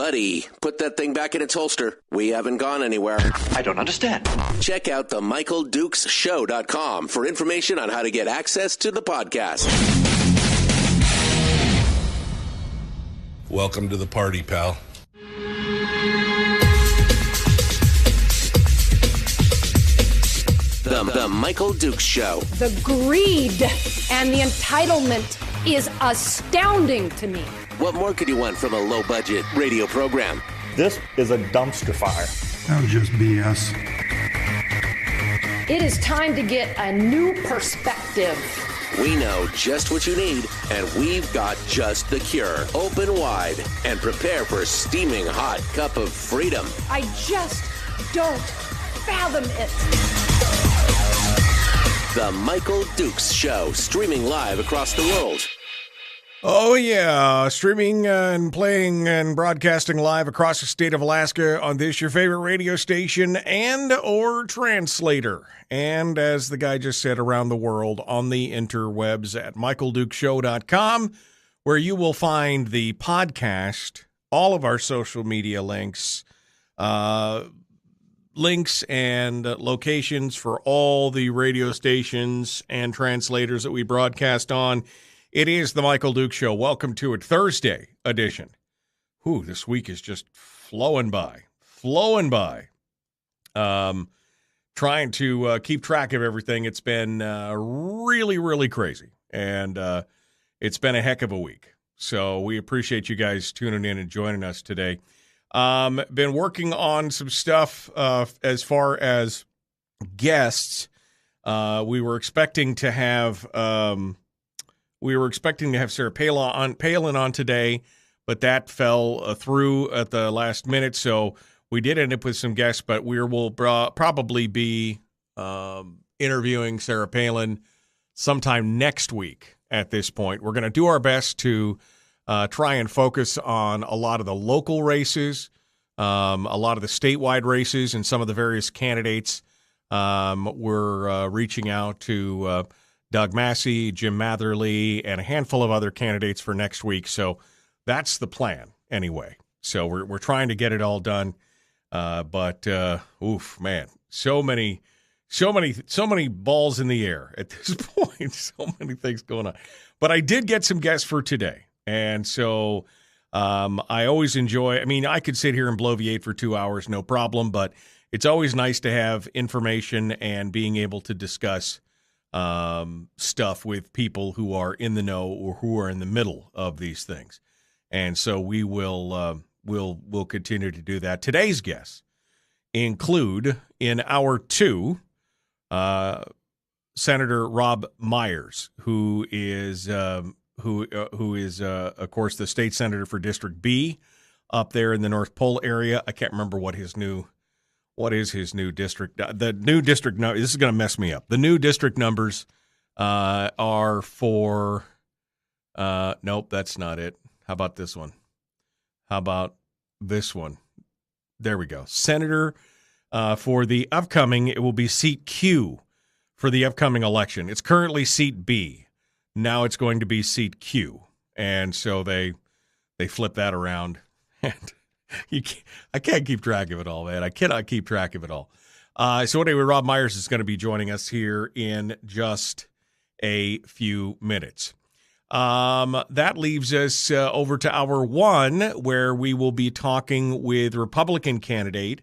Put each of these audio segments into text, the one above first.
Buddy, put that thing back in its holster. We haven't gone anywhere. I don't understand. Check out the MichaelDukesShow.com for information on how to get access to the podcast. Welcome to the party, pal. The Michael Dukes Show. The greed and the entitlement is astounding to me. What more could you want from a low-budget radio program? This is a dumpster fire. That was just BS. It is time to get a new perspective. We know just what you need, and we've got just the cure. Open wide and prepare for a steaming hot cup of freedom. I just don't fathom it. The Michael Dukes Show, streaming live across the world. Oh, yeah. Streaming and playing and broadcasting live across the state of Alaska on this, your favorite radio station and or translator. And as the guy just said, around the world on the interwebs at michaeldukeshow.com, where you will find the podcast, all of our social media links, and locations for all the radio stations and translators that we broadcast on. It is the Michael Dukes Show. Welcome to it, Thursday edition. Ooh, this week is just flowing by. Trying to keep track of everything. It's been really, really crazy, and it's been a heck of a week. So we appreciate you guys tuning in and joining us today. Been working on some stuff as far as guests. We were expecting to have Sarah Palin on today, but that fell through at the last minute. So we did end up with some guests, but we will probably be interviewing Sarah Palin sometime next week. At this point, we're going to do our best to try and focus on a lot of the local races, a lot of the statewide races, and some of the various candidates. We're reaching out to Doug Massey, Jim Matherly, and a handful of other candidates for next week. So that's the plan anyway. So we're trying to get it all done. But man, so many balls in the air at this point. So many things going on. But I did get some guests for today. And so I always enjoy, I could sit here and bloviate for 2 hours, no problem, but it's always nice to have information and being able to discuss stuff with people who are in the know or who are in the middle of these things. And so we will we'll continue to do that. Today's guests include in hour 2 Senator Robb Myers, who is of course, the state senator for District B up there in the North Pole area. I can't remember what is his new district. The new district number. This is going to mess me up. The new district numbers are for. Nope, that's not it. How about this one? How about this one? There we go. Senator for the upcoming. It will be seat Q for the upcoming election. It's currently seat B. Now it's going to be seat Q, and so they flip that around, and I can't keep track of it all, man. I cannot keep track of it all. So anyway, Robb Myers is going to be joining us here in just a few minutes. That leaves us over to hour 1, where we will be talking with Republican candidate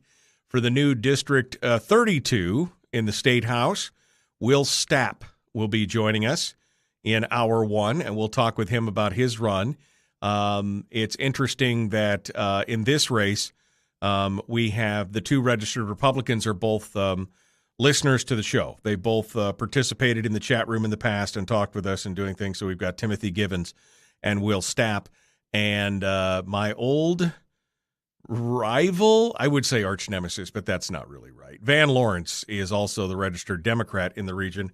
for the new District 32 in the State House. Will Stapp will be joining us in hour 1, and we'll talk with him about his run. It's interesting that in this race, we have the 2 registered Republicans are both listeners to the show. They both participated in the chat room in the past and talked with us and doing things. So we've got Timothy Givens and Will Stapp. And my old rival, I would say arch nemesis, but that's not really right. Van Lawrence is also the registered Democrat in the region.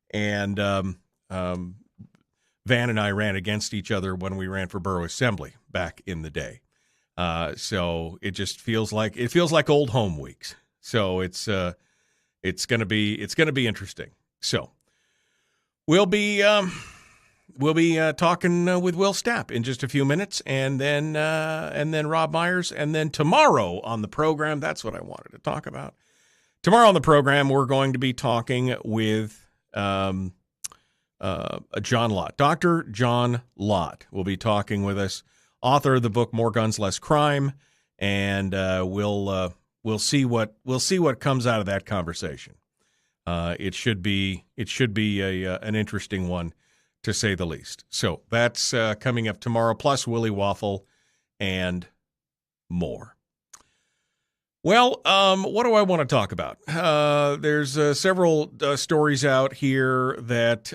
And Van and I ran against each other when we ran for borough assembly back in the day. So it just feels like old home weeks. So it's going to be interesting. So we'll be we'll be talking with Will Stapp in just a few minutes, and then Robb Myers, and then tomorrow on the program, that's what I wanted to talk about. Tomorrow on the program, we're going to be talking with John Lott. Dr. John Lott will be talking with us, author of the book More Guns, Less Crime, and we'll see what comes out of that conversation. It should be an interesting one, to say the least. So that's coming up tomorrow, plus Willie Waffle and more. Well, what do I want to talk about? There's several stories out here that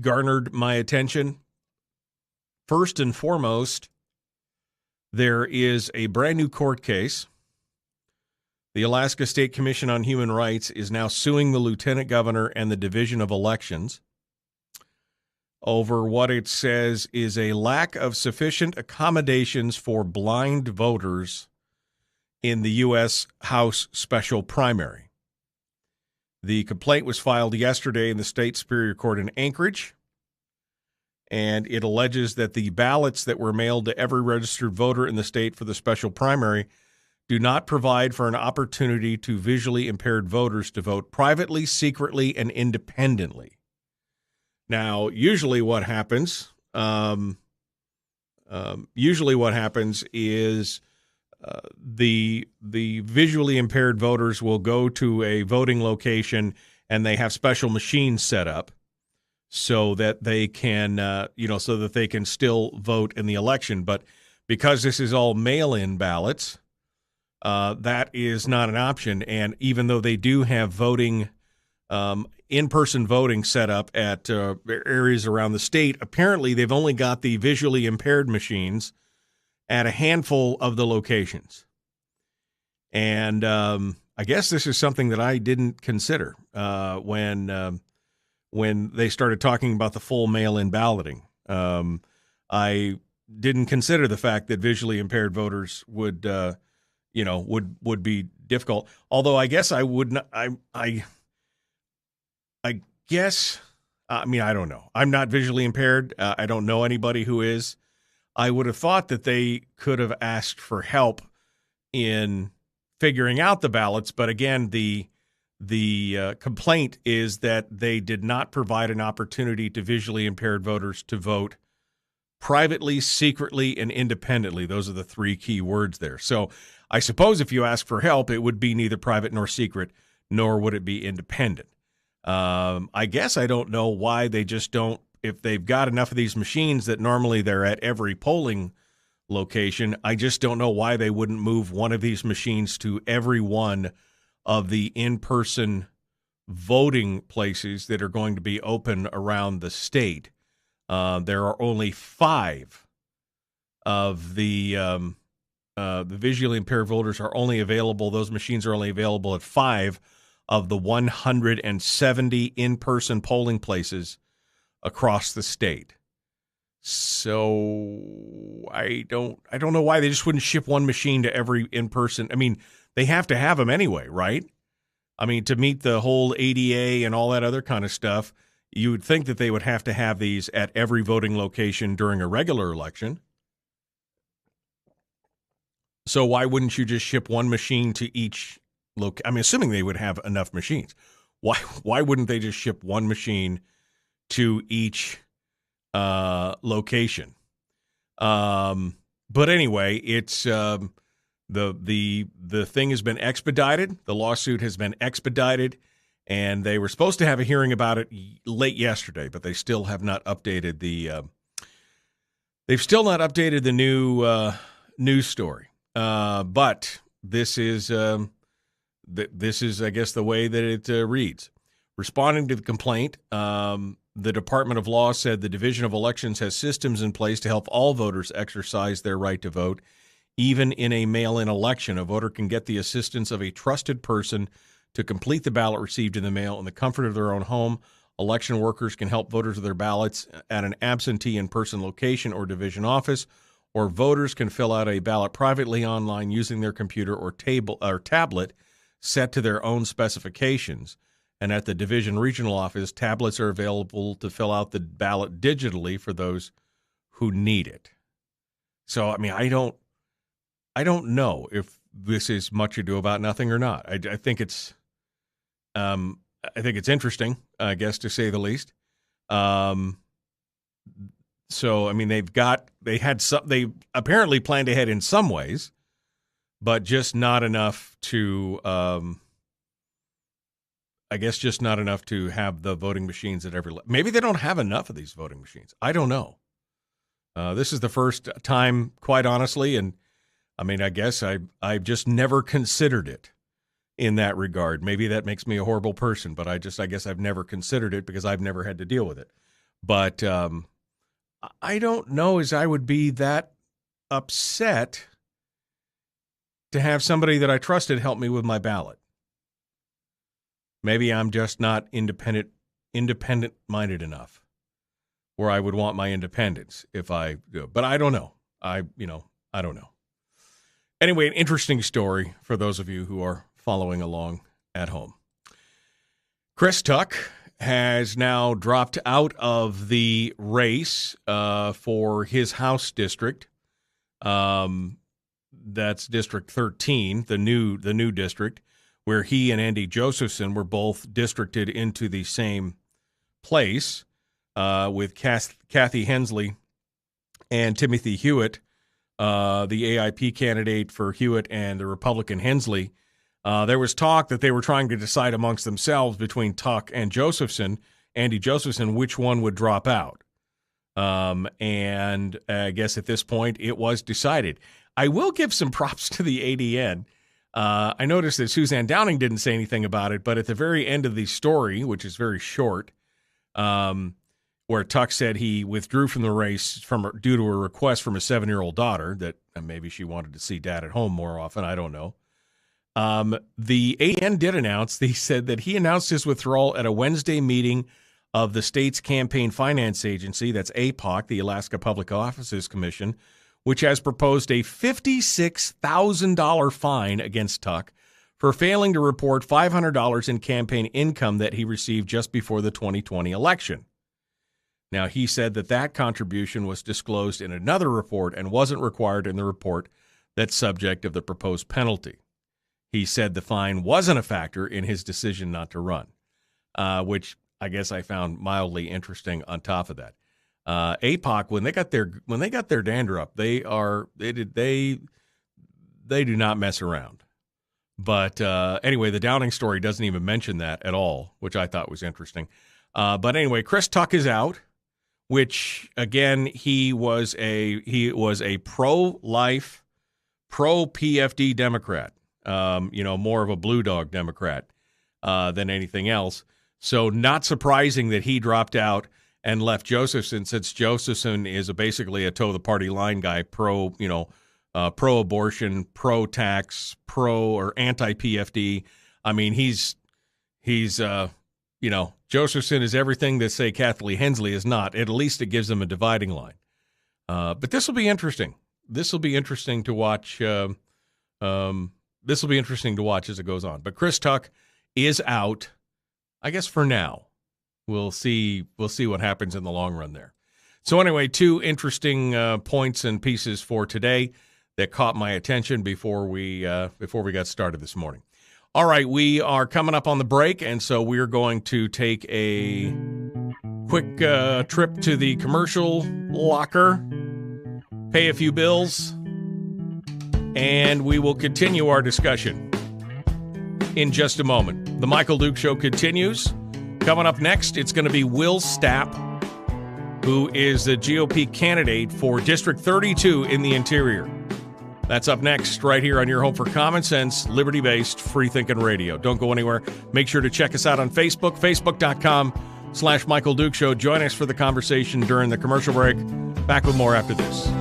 garnered my attention. First and foremost, there is a brand new court case. The Alaska State Commission on Human Rights is now suing the lieutenant governor and the Division of Elections over what it says is a lack of sufficient accommodations for blind voters in the U.S. House special primary. The complaint was filed yesterday in the State Superior Court in Anchorage, and it alleges that the ballots that were mailed to every registered voter in the state for the special primary do not provide for an opportunity to visually impaired voters to vote privately, secretly, and independently. Now, usually what happens is the visually impaired voters will go to a voting location and they have special machines set up so that they can, so that they can still vote in the election. But because this is all mail-in ballots, that is not an option. And even though they do have voting, in-person voting set up at areas around the state, apparently they've only got the visually impaired machines at a handful of the locations. And I guess this is something that I didn't consider when they started talking about the full mail-in balloting. I didn't consider the fact that visually impaired voters would be difficult. Although I guess I would not. I guess. I mean, I don't know. I'm not visually impaired. I don't know anybody who is. I would have thought that they could have asked for help in figuring out the ballots, but again, the complaint is that they did not provide an opportunity to visually impaired voters to vote privately, secretly, and independently. Those are the three key words there. So I suppose if you ask for help, it would be neither private nor secret, nor would it be independent. I guess I don't know why they just don't, if they've got enough of these machines that normally they're at every polling location, I just don't know why they wouldn't move one of these machines to every one of the in-person voting places that are going to be open around the state. There are only 5 of the visually impaired voters are only available. Those machines are only available at 5 of the 170 in-person polling places across the state. So I don't know why they just wouldn't ship one machine to every in-person. I mean, they have to have them anyway, right? I mean, to meet the whole ADA and all that other kind of stuff, you would think that they would have to have these at every voting location during a regular election. So why wouldn't you just ship one machine to each I'm assuming they would have enough machines. Why wouldn't they just ship one machine to each location? But anyway, it's the thing has been expedited. The lawsuit has been expedited, and they were supposed to have a hearing about it late yesterday, but they still have not updated the new news story. But this is I guess the way that it reads. Responding to the complaint, the Department of Law said the Division of Elections has systems in place to help all voters exercise their right to vote. Even in a mail-in election, a voter can get the assistance of a trusted person to complete the ballot received in the mail in the comfort of their own home. Election workers can help voters with their ballots at an absentee in-person location or division office, or voters can fill out a ballot privately online using their computer or tablet set to their own specifications. And at the division regional office, tablets are available to fill out the ballot digitally for those who need it. So, I mean, I don't know if this is much ado about nothing or not. I think it's interesting, I guess, to say the least. So, I mean, they apparently planned ahead in some ways, but just not enough to, just not enough to have the voting machines at every level. Maybe they don't have enough of these voting machines. I don't know. This is the first time, quite honestly, and I mean, I guess I've just never considered it in that regard. Maybe that makes me a horrible person, but I guess I've never considered it because I've never had to deal with it. But I don't know as I would be that upset to have somebody that I trusted help me with my ballot. Maybe I'm just not independent-minded enough where I would want my independence if I do. But I don't know. I don't know. Anyway, an interesting story for those of you who are following along at home. Chris Tuck has now dropped out of the race for his House district. That's District 13, the new district, where he and Andy Josephson were both districted into the same place, with Kathy Hensley and Timothy Hewitt, the AIP candidate for Hewitt and the Republican Hensley. There was talk that they were trying to decide amongst themselves between Tuck and Josephson, Andy Josephson, which one would drop out. And I guess at this point it was decided. I will give some props to the ADN. I noticed that Suzanne Downing didn't say anything about it, but at the very end of the story, which is very short, where Tuck said he withdrew from the race due to a request from a 7-year-old daughter that maybe she wanted to see dad at home more often. I don't know. The AN did announce, he said that he announced his withdrawal at a Wednesday meeting of the state's campaign finance agency, that's APOC, the Alaska Public Offices Commission, which has proposed a $56,000 fine against Tuck for failing to report $500 in campaign income that he received just before the 2020 election. Now, he said that contribution was disclosed in another report and wasn't required in the report that's subject of the proposed penalty. He said the fine wasn't a factor in his decision not to run, which I guess I found mildly interesting on top of that. APOC, when they got their dander up, they do not mess around. But anyway, the Downing story doesn't even mention that at all, which I thought was interesting. But anyway, Chris Tuck is out, which again he was a pro-life, pro-PFD Democrat. More of a blue dog Democrat than anything else. So not surprising that he dropped out and left Josephson, since Josephson is basically a toe-the-party line guy, pro-abortion, pro-tax, or anti-PFD. I mean, he's Josephson is everything that, say, Kathleen Hensley is not. At least it gives them a dividing line. But this will be interesting. This will be interesting to watch. This will be interesting to watch as it goes on. But Chris Tuck is out, I guess, for now. We'll see what happens in the long run there. So anyway, two interesting points and pieces for today that caught my attention before we got started this morning. All right, we are coming up on the break, and so we're going to take a quick trip to the commercial locker, pay a few bills, and we will continue our discussion in just a moment. The Michael Duke Show continues. Coming up next, it's going to be Will Stapp, who is the GOP candidate for District 32 in the Interior. That's up next, right here on your home for common sense, liberty-based, free-thinking radio. Don't go anywhere. Make sure to check us out on Facebook, facebook.com/Michael Duke Show. Join us for the conversation during the commercial break. Back with more after this.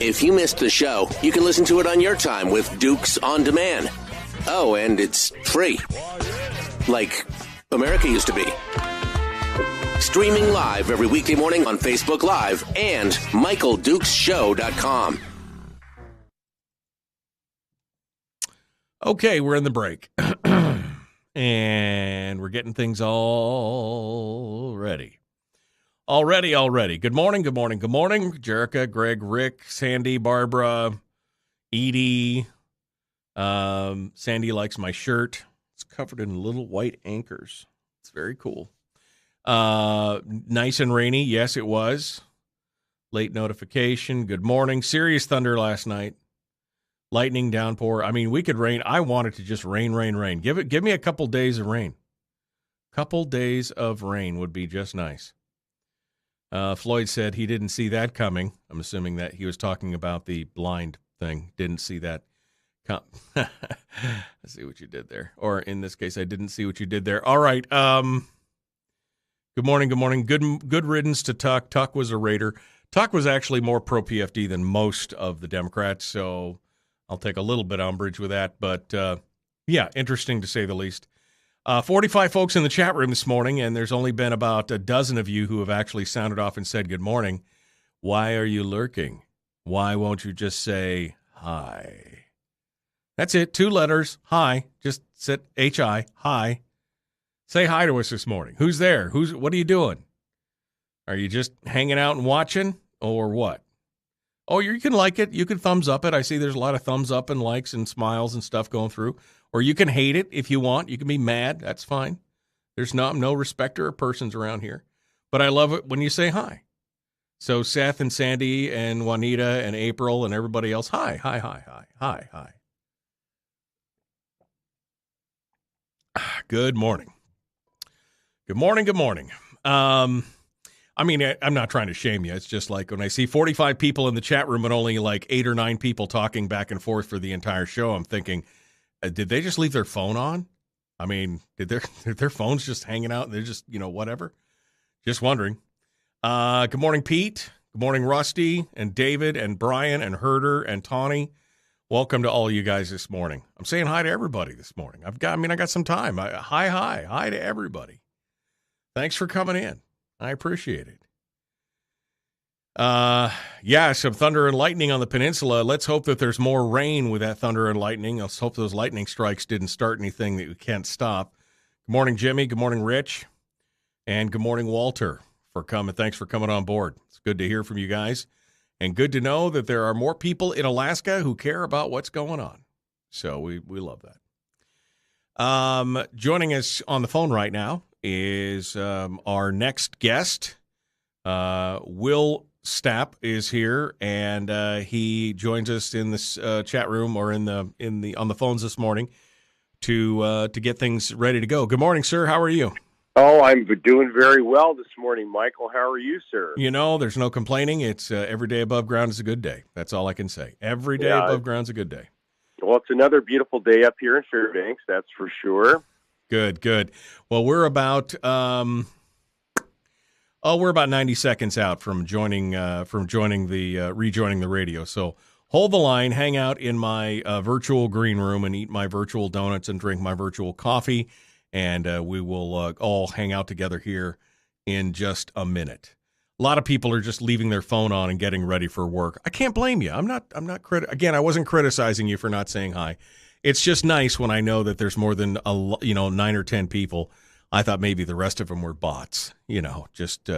If you missed the show, you can listen to it on your time with Dukes On Demand. Oh, and it's free. Like America used to be. Streaming live every weekday morning on Facebook Live and MichaelDukesShow.com. Okay, we're in the break. And we're getting things all ready. Already. Good morning. Jerica, Greg, Rick, Sandy, Barbara, Edie. Sandy likes my shirt. It's covered in little white anchors. It's very cool. Nice and rainy. Yes, it was. Late notification. Good morning. Serious thunder last night. Lightning downpour. I mean, we could rain. I wanted to just rain. Give me a couple days of rain. Couple days of rain would be just nice. Floyd said he didn't see that coming. I'm assuming that he was talking about the blind thing. Didn't see that come. I see what you did there. Or in this case, I didn't see what you did there. All right. Good morning. Good riddance to Tuck. Tuck was a Raider. Tuck was actually more pro-PFD than most of the Democrats, so I'll take a little bit of umbrage with that. But, yeah, interesting to say the least. 45 folks in the chat room this morning, and there's only been about a dozen of you who have actually sounded off and said good morning. Why are you lurking? Why won't you just say hi? That's it. 2 letters. Hi. Just sit H-I. Hi. Say hi to us this morning. Who's there? What are you doing? Are you just hanging out and watching or what? Oh, you can like it. You can thumbs up it. I see there's a lot of thumbs up and likes and smiles and stuff going through. Or you can hate it if you want. You can be mad. That's fine. There's no respecter of persons around here. But I love it when you say hi. So Seth and Sandy and Juanita and April and everybody else, hi. Good morning. Good morning. I mean, I'm not trying to shame you. It's just like when I see 45 people in the chat room and only like 8 or 9 people talking back and forth for the entire show, I'm thinking, did they just leave their phone on? I mean, did their phones just hanging out and they're just, whatever? Just wondering. Good morning, Pete. Good morning, Rusty and David and Brian and Herder and Tawny. Welcome to all you guys this morning. I'm saying hi to everybody this morning. I got some time. Hi to everybody. Thanks for coming in. I appreciate it. Yeah, some thunder and lightning on the peninsula. Let's hope that there's more rain with that thunder and lightning. Let's hope those lightning strikes didn't start anything that we can't stop. Good morning, Jimmy. Good morning, Rich. And good morning, Walter, for coming. Thanks for coming on board. It's good to hear from you guys. And good to know that there are more people in Alaska who care about what's going on. So we love that. Joining us on the phone right now is our next guest. Will Stapp is here, and he joins us in this chat room or on the phones this morning to get things ready to go. Good morning, sir. How are you? Oh, I'm doing very well this morning, Michael. How are you, sir? There's no complaining. It's every day above ground is a good day. That's all I can say. Every day above ground is a good day. Well, it's another beautiful day up here in Fairbanks, that's for sure. Good. Well, we're about 90 seconds out from rejoining the radio. So hold the line, hang out in my virtual green room and eat my virtual donuts and drink my virtual coffee. And we will all hang out together here in just a minute. A lot of people are just leaving their phone on and getting ready for work. I can't blame you. I'm not again, I wasn't criticizing you for not saying hi. It's just nice when I know that there's more than 9 or 10 people. I thought maybe the rest of them were bots, just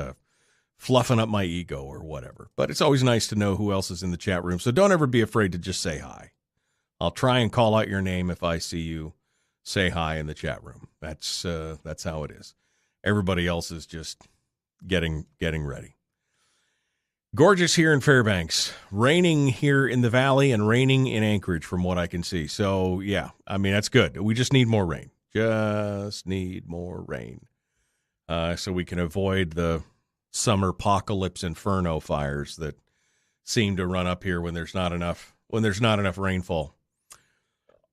fluffing up my ego or whatever. But it's always nice to know who else is in the chat room. So don't ever be afraid to just say hi. I'll try and call out your name if I see you say hi in the chat room. That's how it is. Everybody else is just getting ready. Gorgeous here in Fairbanks. Raining here in the valley and raining in Anchorage from what I can see. So, yeah, I mean, that's good. We just need more rain. Just need more rain. So we can avoid the summer apocalypse inferno fires that seem to run up here when there's not enough rainfall.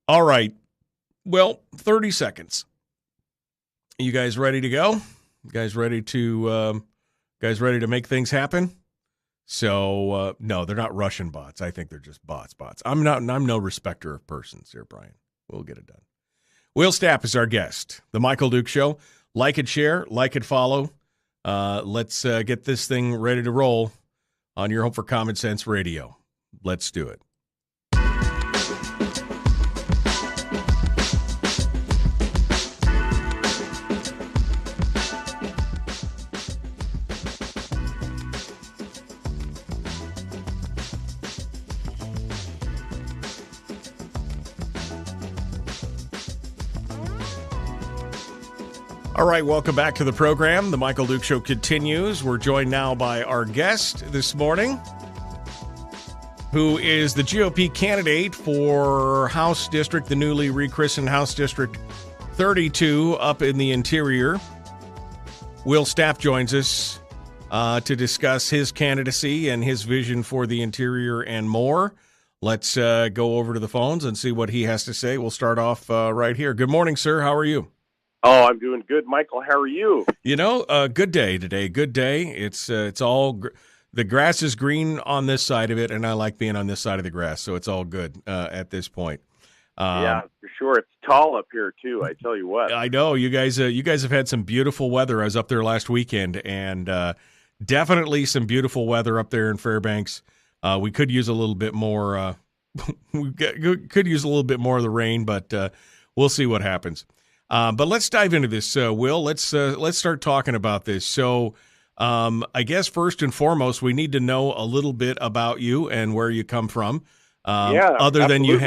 All right. Well, 30 seconds. You guys ready to go? You guys ready to make things happen? So, no, they're not Russian bots. I think they're just bots. I'm no respecter of persons here, Brian. We'll get it done. Will Stapp is our guest. The Michael Duke Show. Like and share, like and follow. Let's get this thing ready to roll on your Home for Common Sense Radio. Let's do it. All right, welcome back to the program. The Michael Duke Show continues. We're joined now by our guest this morning, who is the GOP candidate for House District, the newly rechristened House District 32 up in the interior. Will Stapp joins us to discuss his candidacy and his vision for the interior and more. Let's go over to the phones and see what he has to say. We'll start off right here. Good morning, sir. How are you? Oh, I'm doing good, Michael. How are you? Good day today. Good day. It's all the grass is green on this side of it, and I like being on this side of the grass, so it's all good at this point. Yeah, for sure. It's tall up here too. I tell you what. I know you guys have had some beautiful weather. I was up there last weekend, and definitely some beautiful weather up there in Fairbanks. We could use a little bit more. We could use a little bit more of the rain, but we'll see what happens. But let's dive into this, Will. Let's start talking about this. So, I guess first and foremost, we need to know a little bit about you and where you come from. Other than you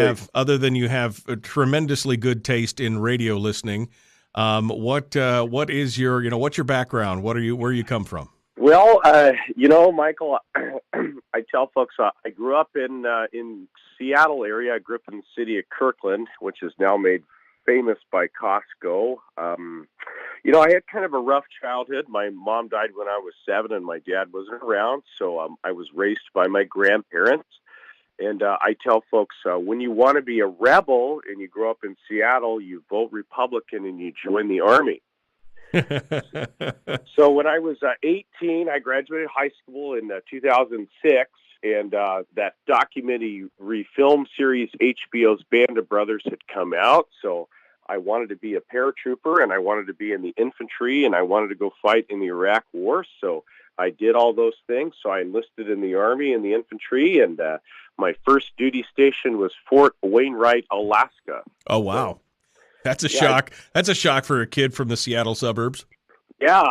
have a tremendously good taste in radio listening. What is your what's your background? Where you come from? Well, Michael, I tell folks I grew up in Seattle area. I grew up in the city of Kirkland, which is now made famous by Costco. I had kind of a rough childhood. My mom died when I was 7 and my dad wasn't around. So I was raised by my grandparents. And I tell folks, when you want to be a rebel and you grow up in Seattle, you vote Republican and you join the Army. So when I was 18, I graduated high school in 2006. And that documentary film series, HBO's Band of Brothers, had come out. So I wanted to be a paratrooper, and I wanted to be in the infantry, and I wanted to go fight in the Iraq War. So I did all those things. So I enlisted in the Army and the infantry, and my first duty station was Fort Wainwright, Alaska. Oh, wow. That's a shock. That's a shock for a kid from the Seattle suburbs. Yeah,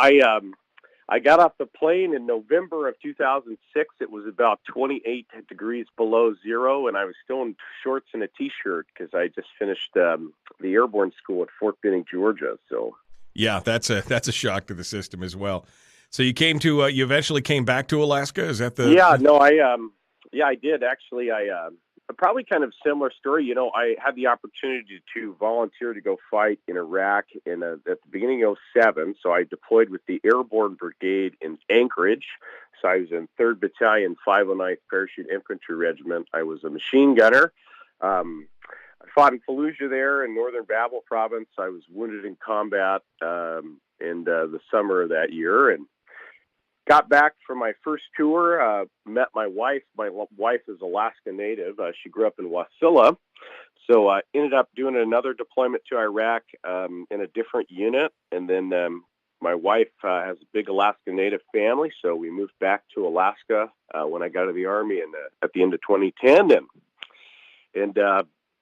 I got off the plane in November of 2006. It was about 28 degrees below zero, and I was still in shorts and a T-shirt because I just finished the airborne school at Fort Benning, Georgia. So, yeah, that's a shock to the system as well. So you eventually came back to Alaska. Is that the? I did actually. Probably kind of similar story. I had the opportunity to volunteer to go fight in Iraq at the beginning of 2007. So I deployed with the Airborne Brigade in Anchorage. So I was in 3rd Battalion, 509th Parachute Infantry Regiment. I was a machine gunner. I fought in Fallujah there in northern Babel province. I was wounded in combat in the summer of that year, and got back from my first tour, met my wife. My wife is Alaska Native. She grew up in Wasilla. So I ended up doing another deployment to Iraq in a different unit. And then my wife has a big Alaska Native family. So we moved back to Alaska when I got out of the Army at the end of 2010 and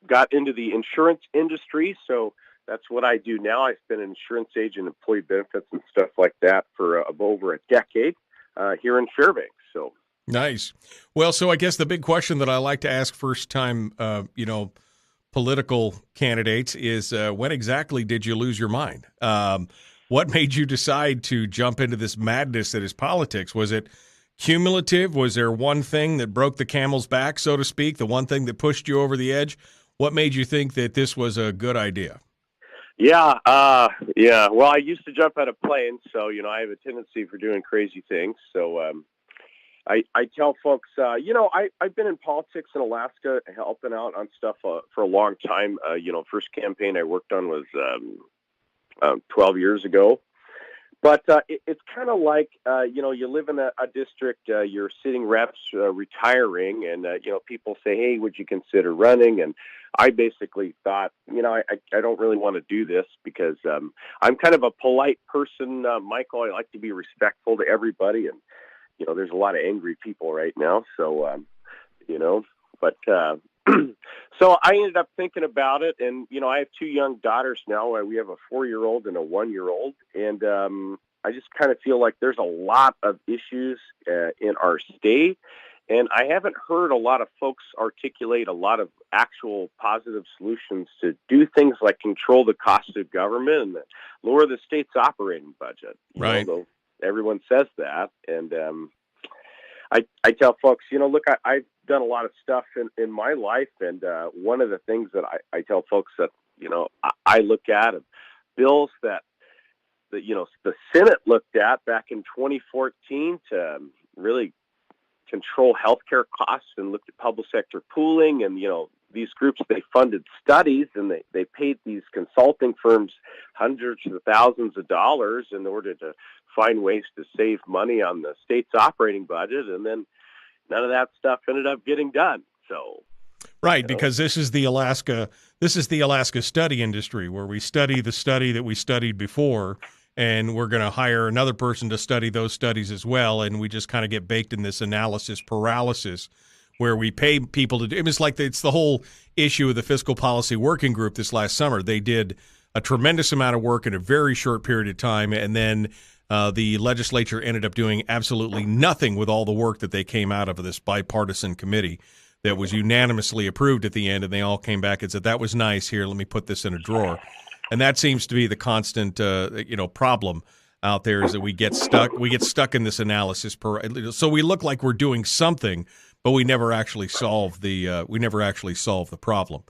got into the insurance industry. So that's what I do now. I've been an insurance agent, employee benefits, and stuff like that for over a decade here in Fairbanks. So nice. Well, so I guess the big question that I like to ask first-time, political candidates is when exactly did you lose your mind? What made you decide to jump into this madness that is politics? Was it cumulative? Was there one thing that broke the camel's back, so to speak, the one thing that pushed you over the edge? What made you think that this was a good idea? Yeah. Well, I used to jump out of planes, so, I have a tendency for doing crazy things. So I tell folks, I've been in politics in Alaska helping out on stuff for a long time. First campaign I worked on was 12 years ago. But it's kind of like, you live in a district, your sitting reps retiring, and, people say, hey, would you consider running? And I basically thought, I don't really want to do this because I'm kind of a polite person, Michael. I like to be respectful to everybody. And, there's a lot of angry people right now. So, but so I ended up thinking about it, and I have 2 young daughters now. We have a 4-year-old and a 1-year-old, and I just kind of feel like there's a lot of issues in our state, and I haven't heard a lot of folks articulate a lot of actual positive solutions to do things like control the cost of government and lower the state's operating budget. Right. Though everyone says that, and I tell folks, look, I've done a lot of stuff in my life, and one of the things that I tell folks that I look at are bills that the Senate looked at back in 2014 to really control healthcare costs and looked at public sector pooling, and these groups, they funded studies, and they paid these consulting firms hundreds of thousands of dollars in order to find ways to save money on the state's operating budget, and then none of that stuff ended up getting done. So, right, because this is the Alaska study industry, where we study the study that we studied before, and we're going to hire another person to study those studies as well, and we just kind of get baked in this analysis paralysis where we pay people to do. It's the whole issue of the fiscal policy working group this last summer. They did a tremendous amount of work in a very short period of time, and then the legislature ended up doing absolutely nothing with all the work that they came out of this bipartisan committee that was unanimously approved at the end, and they all came back and said, that was nice, here, let me put this in a drawer. And that seems to be the constant problem out there, is that we get stuck in this analysis. So we look like we're doing something, but we never actually solve the problem.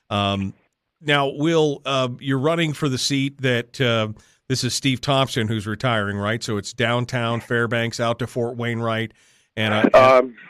Now, Will, you're running for the seat that this is Steve Thompson who's retiring, right? So it's downtown Fairbanks out to Fort Wainwright, and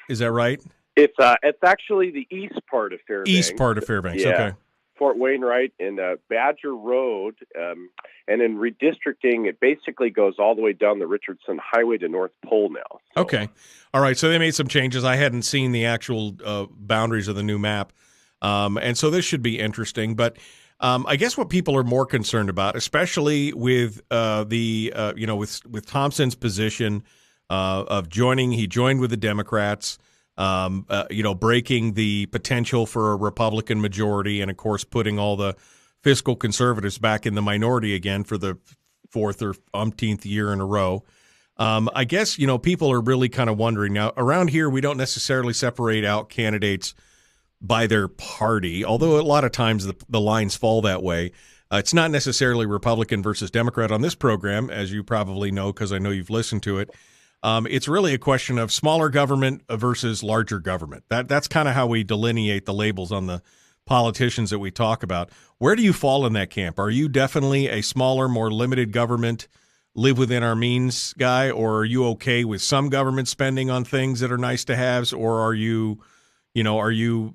is that right? It's actually the east part of Fairbanks. East part of Fairbanks, yeah. Okay. Fort Wainwright and Badger Road, and in redistricting, it basically goes all the way down the Richardson Highway to North Pole now. So. Okay. All right, so they made some changes. I hadn't seen the actual boundaries of the new map, and so this should be interesting. But I guess what people are more concerned about, especially with with Thompson's position of joining, he joined with the Democrats, breaking the potential for a Republican majority, and of course putting all the fiscal conservatives back in the minority again for the 4th or umpteenth year in a row. I guess, people are really kind of wondering now. Around here, we don't necessarily separate out candidates by their party, although a lot of times the lines fall that way. It's not necessarily Republican versus Democrat on this program, as you probably know, because I know you've listened to it. It's really a question of smaller government versus larger government. That's kind of how we delineate the labels on the politicians that we talk about. Where do you fall in that camp? Are you definitely a smaller, more limited government, live within our means guy, or are you okay with some government spending on things that are nice to haves, or are you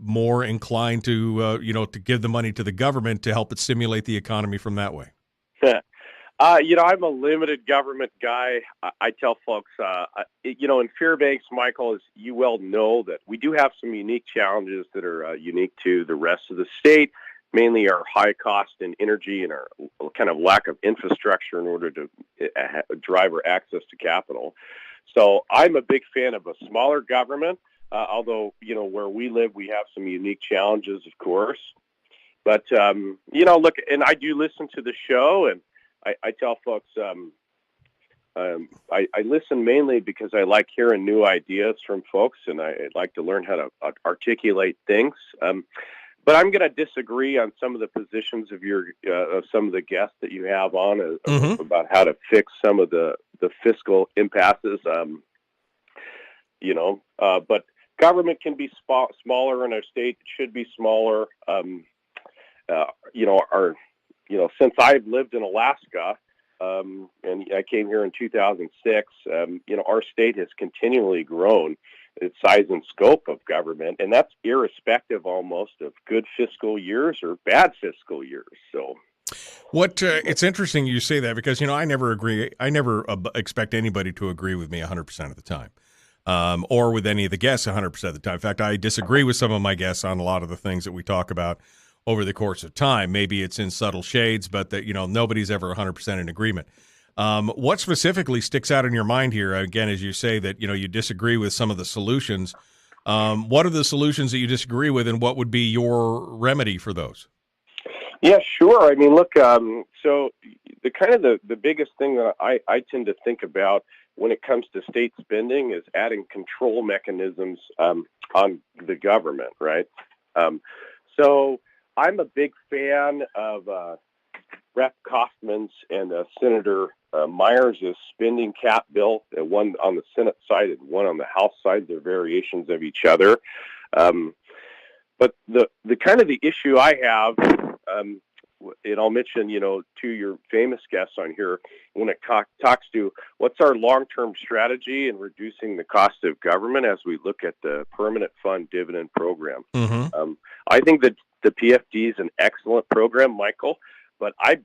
more inclined to to give the money to the government to help it stimulate the economy from that way? I'm a limited government guy. I tell folks, in Fairbanks, Michael, as you well know, that we do have some unique challenges that are unique to the rest of the state, mainly our high cost in energy and our kind of lack of infrastructure in order to drive our access to capital. So I'm a big fan of a smaller government, although, where we live, we have some unique challenges, of course. But, look, and I do listen to the show, and I tell folks I listen mainly because I like hearing new ideas from folks, and I like to learn how to articulate things. But I'm going to disagree on some of the positions of some of the guests that you have on about how to fix some of the fiscal impasses. But government can be smaller in our state. It should be smaller. Since I've lived in Alaska, and I came here in 2006, our state has continually grown its size and scope of government, and that's irrespective almost of good fiscal years or bad fiscal years. So, It's interesting you say that because, I never agree. I never expect anybody to agree with me 100% of the time, or with any of the guests 100% of the time. In fact, I disagree with some of my guests on a lot of the things that we talk about over the course of time. Maybe it's in subtle shades, but that, nobody's ever 100% in agreement. What specifically sticks out in your mind here, again, as you say that, you disagree with some of the solutions. What are the solutions that you disagree with, and what would be your remedy for those? Yeah, sure. I mean, look, so the biggest thing that I tend to think about when it comes to state spending is adding control mechanisms on the government, right? So I'm a big fan of Rep. Kaufman's and Senator Myers' spending cap bill, one on the Senate side and one on the House side. They're variations of each other. But the issue I have, and I'll mention, to your famous guests on here, when it talks to what's our long-term strategy in reducing the cost of government as we look at the permanent fund dividend program. Mm-hmm. I think that the PFD is an excellent program, Michael, but I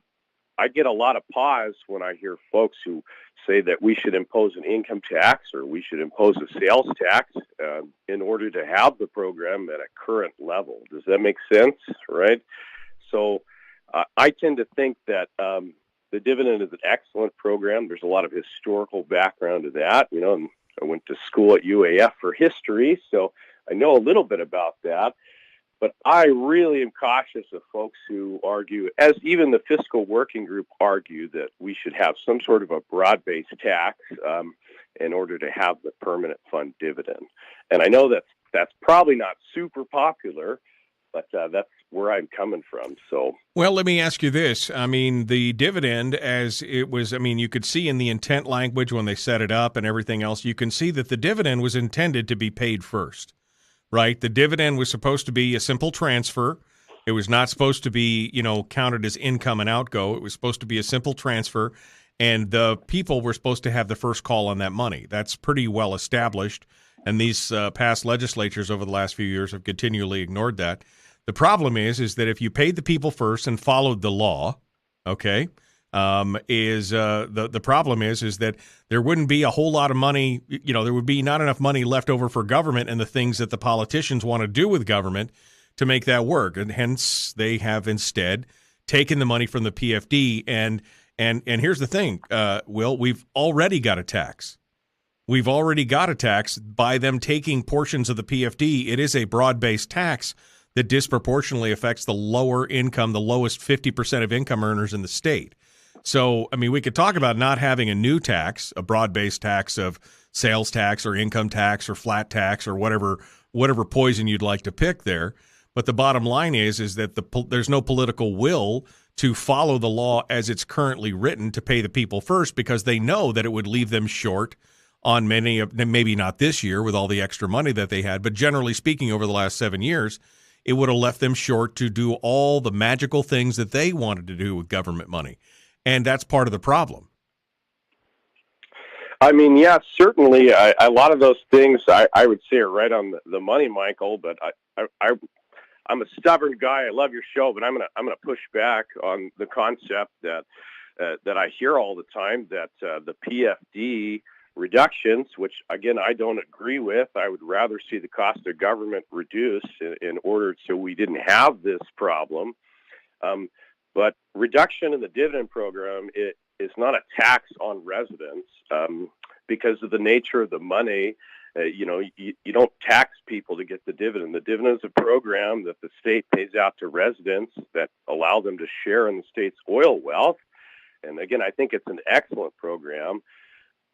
get a lot of pause when I hear folks who say that we should impose an income tax or we should impose a sales tax in order to have the program at a current level. Does that make sense? Right? So I tend to think that the dividend is an excellent program. There's a lot of historical background to that. And I went to school at UAF for history, so I know a little bit about that. But I really am cautious of folks who argue, as even the fiscal working group argue, that we should have some sort of a broad-based tax in order to have the permanent fund dividend. And I know that's probably not super popular, but that's where I'm coming from. So, well, let me ask you this. I mean, the dividend, as it was, you could see in the intent language when they set it up and everything else, you can see that the dividend was intended to be paid first. Right? The dividend was supposed to be a simple transfer. It was not supposed to be, counted as income and outgo. It was supposed to be a simple transfer, and the people were supposed to have the first call on that money. That's pretty well established, and these past legislatures over the last few years have continually ignored that. The problem is that if you paid the people first and followed the law, okay, the problem is that there wouldn't be a whole lot of money, there would be not enough money left over for government and the things that the politicians want to do with government to make that work. And hence they have instead taken the money from the PFD. And here's the thing, Will, we've already got a tax. We've already got a tax by them taking portions of the PFD. It is a broad-based tax that disproportionately affects the lower income, the lowest 50% of income earners in the state. So, we could talk about not having a new tax, a broad-based tax of sales tax or income tax or flat tax or whatever poison you'd like to pick there. But the bottom line is that there's no political will to follow the law as it's currently written to pay the people first, because they know that it would leave them short on many of them, maybe not this year with all the extra money that they had, but generally speaking over the last 7 years, it would have left them short to do all the magical things that they wanted to do with government money. And that's part of the problem. Yeah, certainly. A lot of those things I would say are right on the money, Michael. But I'm a stubborn guy. I love your show, but I'm gonna push back on the concept that I hear all the time, that the PFD reductions, which again I don't agree with. I would rather see the cost of government reduced in order so we didn't have this problem. But reduction in the dividend program is not a tax on residents because of the nature of the money. You don't tax people to get the dividend. The dividend is a program that the state pays out to residents that allow them to share in the state's oil wealth. And again, I think it's an excellent program.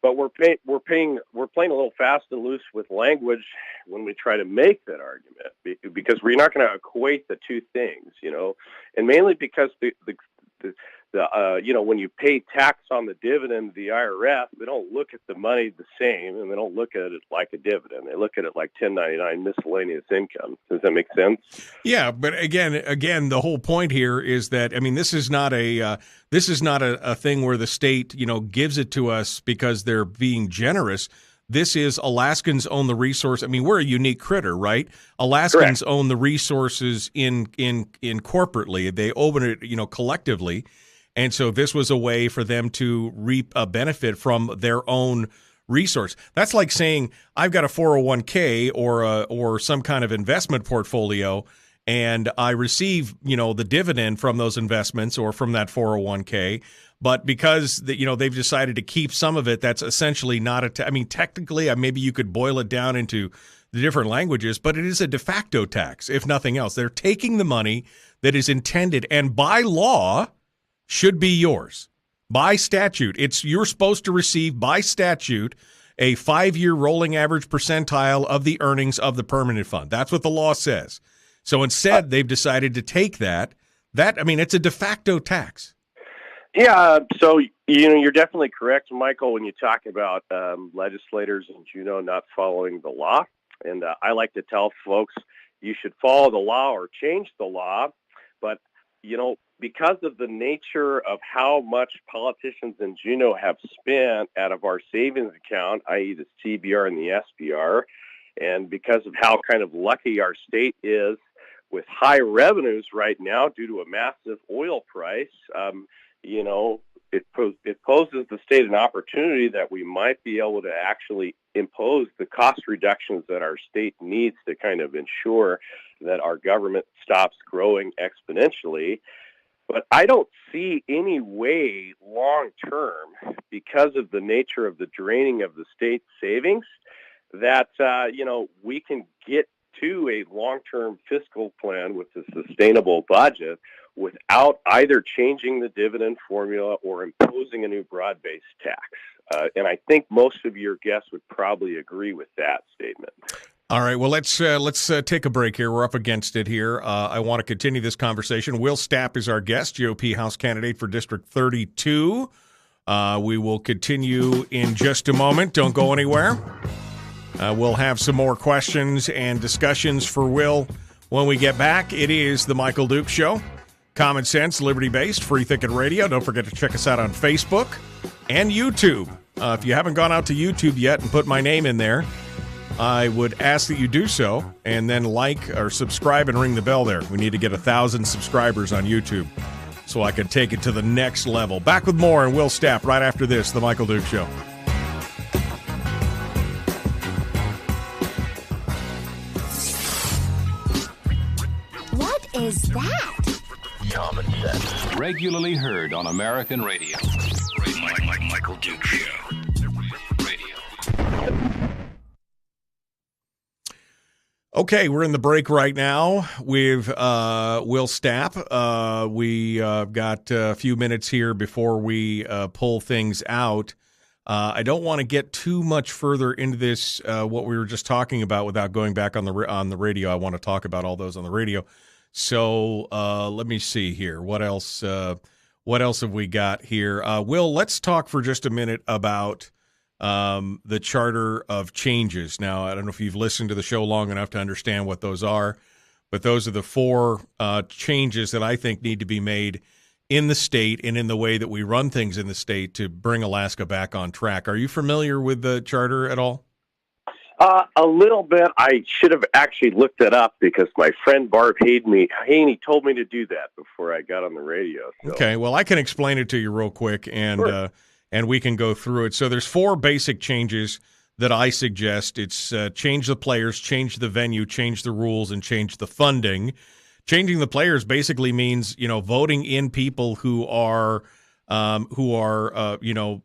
But we're playing a little fast and loose with language when we try to make that argument, because we're not going to equate the two things, and mainly because when you pay tax on the dividend, the IRS, they don't look at the money the same, and they don't look at it like a dividend. They look at it like 1099 miscellaneous income. Does that make sense? Yeah, but again, the whole point here is that this is not a thing where the state gives it to us because they're being generous. This is Alaskans own the resource. I mean, we're a unique critter, right? Alaskans own the resources in corporately. They own it, collectively. And so this was a way for them to reap a benefit from their own resource. That's like saying I've got a 401k or some kind of investment portfolio, and I receive, the dividend from those investments or from that 401k. But because they've decided to keep some of it, that's essentially not technically, maybe you could boil it down into the different languages, but it is a de facto tax, if nothing else. They're taking the money that is intended and by law should be yours. By statute, you're supposed to receive by statute a 5-year rolling average percentile of the earnings of the permanent fund. That's what the law says. So instead, they've decided to take that. It's a de facto tax. Yeah, so you're definitely correct, Michael, when you talk about legislators in Juneau not following the law. And I like to tell folks you should follow the law or change the law. But, because of the nature of how much politicians in Juneau have spent out of our savings account, i.e. the CBR and the SBR, and because of how kind of lucky our state is with high revenues right now due to a massive oil price, it poses the state an opportunity that we might be able to actually impose the cost reductions that our state needs to kind of ensure that our government stops growing exponentially. But I don't see any way long term, because of the nature of the draining of the state savings, that we can get to a long-term fiscal plan with a sustainable budget without either changing the dividend formula or imposing a new broad-based tax. And I think most of your guests would probably agree with that statement. All right, well, let's take a break here. We're up against it here. I want to continue this conversation. Will Stapp is our guest, GOP House candidate for District 32. We will continue in just a moment. Don't go anywhere. We'll have some more questions and discussions for Will when we get back. It is The Michael Duke Show. Common sense, liberty-based, free thinking radio. Don't forget to check us out on Facebook and YouTube. If you haven't gone out to YouTube yet and put my name in there, I would ask that you do so, and then like or subscribe and ring the bell there. We need to get 1,000 subscribers on YouTube so I can take it to the next level. Back with more and Will Stapp right after this, The Michael Duke Show. What is that? Common sense. Regularly heard on American radio. Michael Duke Show. Radio. Okay, we're in the break right now with Will Stapp. We got a few minutes here before we pull things out. I don't want to get too much further into this, what we were just talking about, without going back on the radio. I want to talk about all those on the radio. So let me see here. What else have we got here? Will, let's talk for just a minute about the Charter of Changes. Now, I don't know if you've listened to the show long enough to understand what those are, but those are the 4 changes that I think need to be made in the state and in the way that we run things in the state to bring Alaska back on track. Are you familiar with the Charter at all? A little bit. I should have actually looked it up because my friend Barb Haney told me to do that before I got on the radio. So. Okay, well, I can explain it to you real quick, and Sure. And we can go through it. So there's 4 basic changes that I suggest. It's change the players, change the venue, change the rules, and change the funding. Changing the players basically means, voting in people who are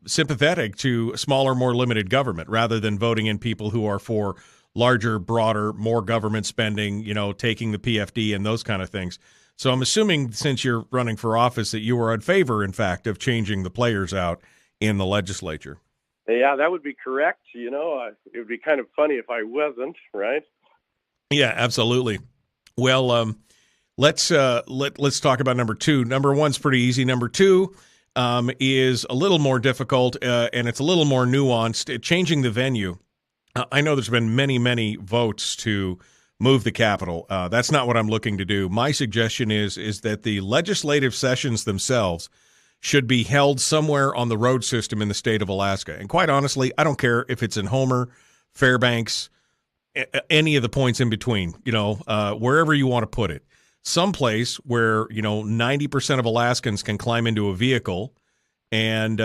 sympathetic to smaller, more limited government, rather than voting in people who are for larger, broader, more government spending, taking the PFD and those kind of things. So I'm assuming, since you're running for office, that you are in favor, in fact, of changing the players out in the legislature. Yeah, that would be correct. It would be kind of funny if I wasn't, right? Yeah, absolutely. Well, let's talk about number 2. Number 1's pretty easy. Number 2 is a little more difficult, and it's a little more nuanced. Changing the venue. I know there's been many, many votes to move the Capitol. That's not what I'm looking to do. My suggestion is that the legislative sessions themselves should be held somewhere on the road system in the state of Alaska. And quite honestly, I don't care if it's in Homer, Fairbanks, any of the points in between, wherever you want to put it. Someplace where, 90% of Alaskans can climb into a vehicle and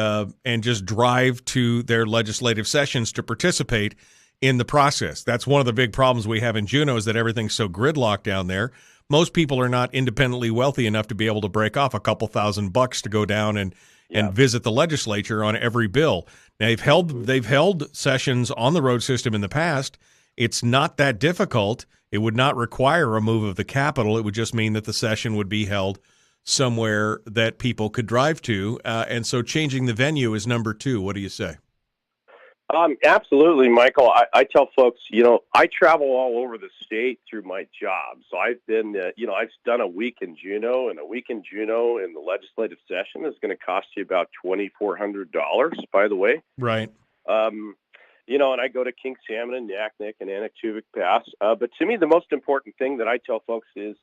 just drive to their legislative sessions to participate in the process. That's one of the big problems we have in Juneau is that everything's so gridlocked down there. Most people are not independently wealthy enough to be able to break off a couple $1,000 to go down and visit the legislature on every bill. Now, they've held sessions on the road system in the past. It's not that difficult. It would not require a move of the capital. It would just mean that the session would be held somewhere that people could drive to. And so changing the venue is number 2. What do you say? Absolutely, Michael. I tell folks, I travel all over the state through my job. So I've been, I've done a week in Juneau, and a week in Juneau in the legislative session is going to cost you about $2,400, by the way. Right. And I go to King Salmon and Naknek and Anaktuvuk Pass. But to me, the most important thing that I tell folks is,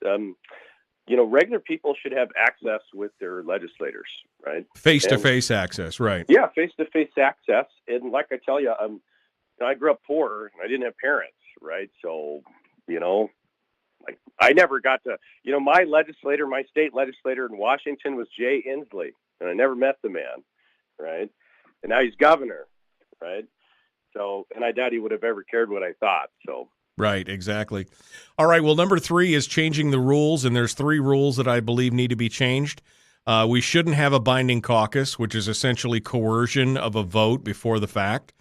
regular people should have access with their legislators, right? Face-to-face access, right. Yeah, face-to-face access. And like I tell you, I grew up poor, and I didn't have parents, right? So, I never got to, my state legislator in Washington was Jay Inslee, and I never met the man, right? And now he's governor, right? So, and I doubt he would have ever cared what I thought, so. Right, exactly. All right, well, number 3 is changing the rules, and there's 3 rules that I believe need to be changed. We shouldn't have a binding caucus, which is essentially coercion of a vote before the fact.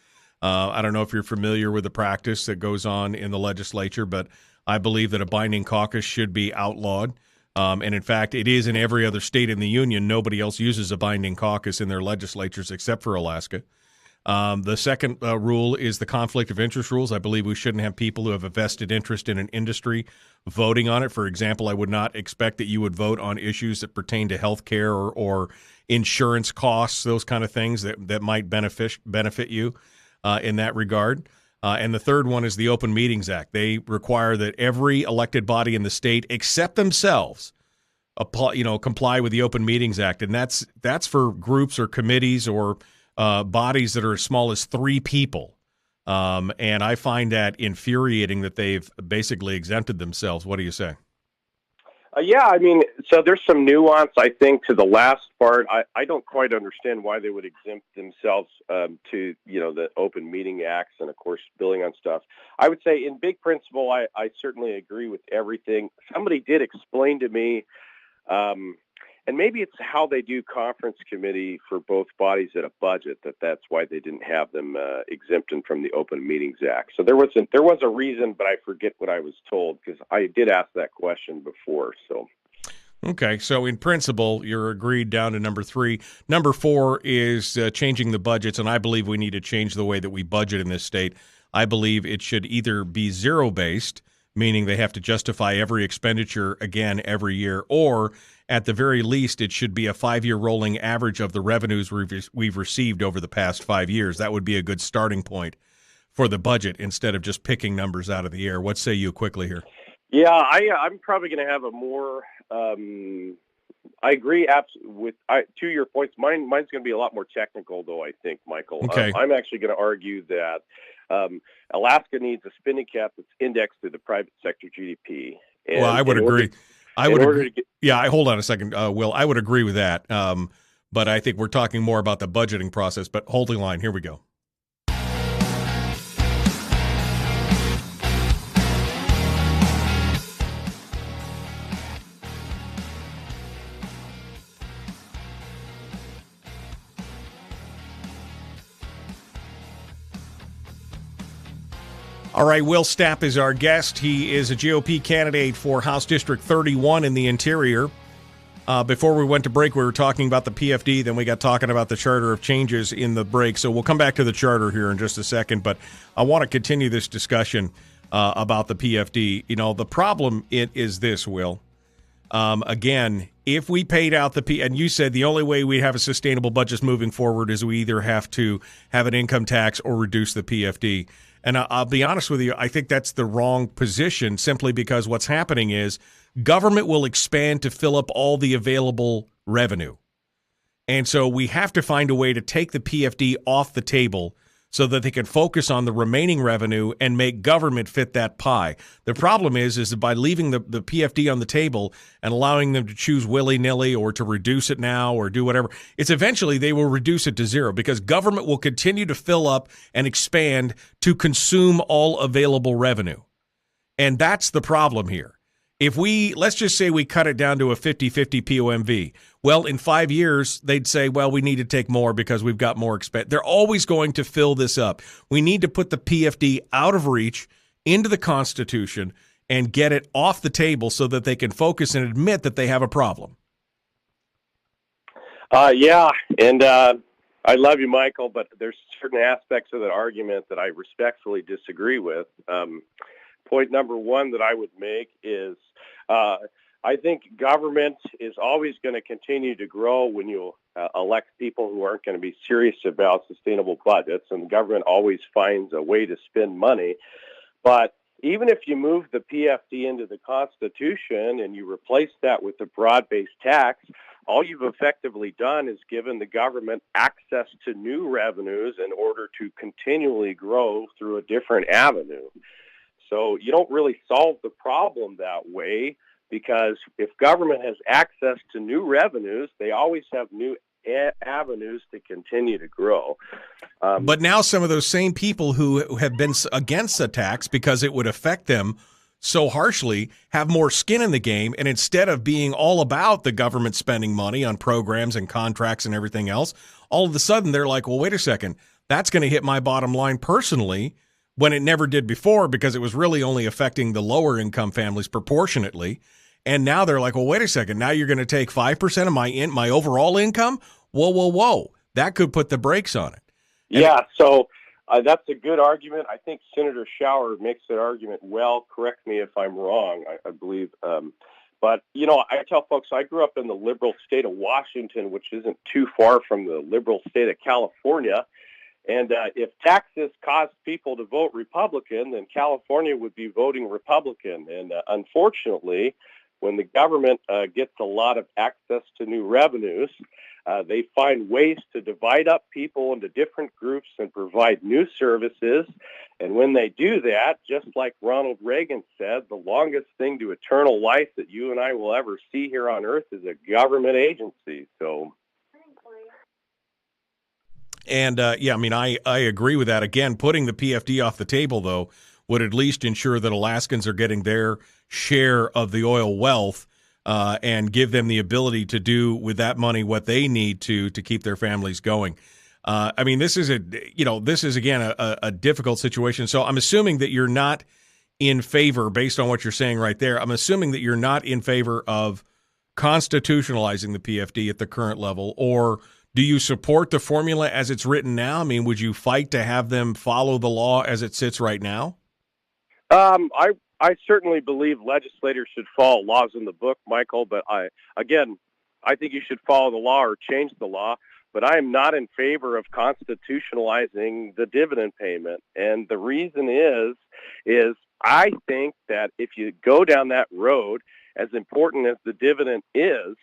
I don't know if you're familiar with the practice that goes on in the legislature, but I believe that a binding caucus should be outlawed. And in fact, it is in every other state in the union. Nobody else uses a binding caucus in their legislatures except for Alaska. The second rule is the conflict of interest rules. I believe we shouldn't have people who have a vested interest in an industry voting on it. For example, I would not expect that you would vote on issues that pertain to health care or insurance costs, those kind of things that might benefit you in that regard. And the third one is the Open Meetings Act. They require that every elected body in the state, except themselves, comply with the Open Meetings Act. And that's for groups or committees or bodies that are as small as 3 people. And I find that infuriating that they've basically exempted themselves. What do you say? So there's some nuance, I think, to the last part. I don't quite understand why they would exempt themselves to, the Open Meeting Acts and, of course, billing on stuff. I would say in big principle, I certainly agree with everything. Somebody did explain to me, and maybe it's how they do conference committee for both bodies at a budget, that's why they didn't have them exempted from the Open Meetings Act. So there was a reason, but I forget what I was told because I did ask that question before. So. Okay, so in principle, you're agreed down to number 3. Number 4 is changing the budgets, and I believe we need to change the way that we budget in this state. I believe it should either be zero-based, meaning they have to justify every expenditure again every year, or at the very least, it should be a 5-year rolling average of the revenues we've received over the past 5 years. That would be a good starting point for the budget instead of just picking numbers out of the air. What say you quickly here? Yeah, I'm probably going to have a more. I agree to your points. Mine's going to be a lot more technical, though. I think, Michael. Okay. I'm actually going to argue that Alaska needs a spending cap that's indexed to the private sector GDP. And well, I would agree. Hold on a second, Will. I would agree with that. But I think we're talking more about the budgeting process. But hold the line. Here we go. All right, Will Stapp is our guest. He is a GOP candidate for House District 31 in the interior. Before we went to break, we were talking about the PFD. Then we got talking about the Charter of Changes in the break. So we'll come back to the Charter here in just a second. But I want to continue this discussion about the PFD. The problem is this, Will. Again, if we paid out and you said the only way we have a sustainable budget moving forward is we either have to have an income tax or reduce the PFD. And I'll be honest with you, I think that's the wrong position simply because what's happening is government will expand to fill up all the available revenue. And so we have to find a way to take the PFD off the table so that they can focus on the remaining revenue and make government fit that pie. The problem is that by leaving the PFD on the table and allowing them to choose willy-nilly or to reduce it now or do whatever, it's eventually they will reduce it to zero because government will continue to fill up and expand to consume all available revenue. And that's the problem here. If let's just say we cut it down to a 50-50 POMV. Well, in 5 years, they'd say, well, we need to take more because we've got more expense. They're always going to fill this up. We need to put the PFD out of reach into the Constitution and get it off the table so that they can focus and admit that they have a problem. Yeah, and I love you, Michael, but there's certain aspects of that argument that I respectfully disagree with. Point number one that I would make is I think government is always going to continue to grow when you elect people who aren't going to be serious about sustainable budgets, and the government always finds a way to spend money. But even if you move the PFD into the Constitution and you replace that with a broad-based tax, all you've effectively done is given the government access to new revenues in order to continually grow through a different avenue. So you don't really solve the problem that way, because if government has access to new revenues, they always have new avenues to continue to grow. But now some of those same people who have been against the tax because it would affect them so harshly have more skin in the game, and instead of being all about the government spending money on programs and contracts and everything else, all of a sudden they're like, well, wait a second, that's going to hit my bottom line personally, when it never did before because it was really only affecting the lower income families proportionately. And now they're like, well, wait a second, now you're going to take 5% of my overall income? Whoa. That could put the brakes on it. So that's a good argument. I think Senator Schauer makes that argument well. Correct me if I'm wrong, I believe. But, I tell folks I grew up in the liberal state of Washington, which isn't too far from the liberal state of California. And if taxes caused people to vote Republican, then California would be voting Republican. And unfortunately, when the government gets a lot of access to new revenues, they find ways to divide up people into different groups and provide new services. And when they do that, just like Ronald Reagan said, the longest thing to eternal life that you and I will ever see here on earth is a government agency. So. And, I agree with that. Again, putting the PFD off the table, though, would at least ensure that Alaskans are getting their share of the oil wealth and give them the ability to do with that money what they need to keep their families going. This is again, a difficult situation. So I'm assuming that you're not in favor, based on what you're saying right there, I'm assuming that you're not in favor of constitutionalizing the PFD at the current level, or do you support the formula as it's written now? I mean, would you fight to have them follow the law as it sits right now? I certainly believe legislators should follow laws in the book, Michael, but I think you should follow the law or change the law, but I am not in favor of constitutionalizing the dividend payment. And the reason is I think that if you go down that road, as important as the dividend is,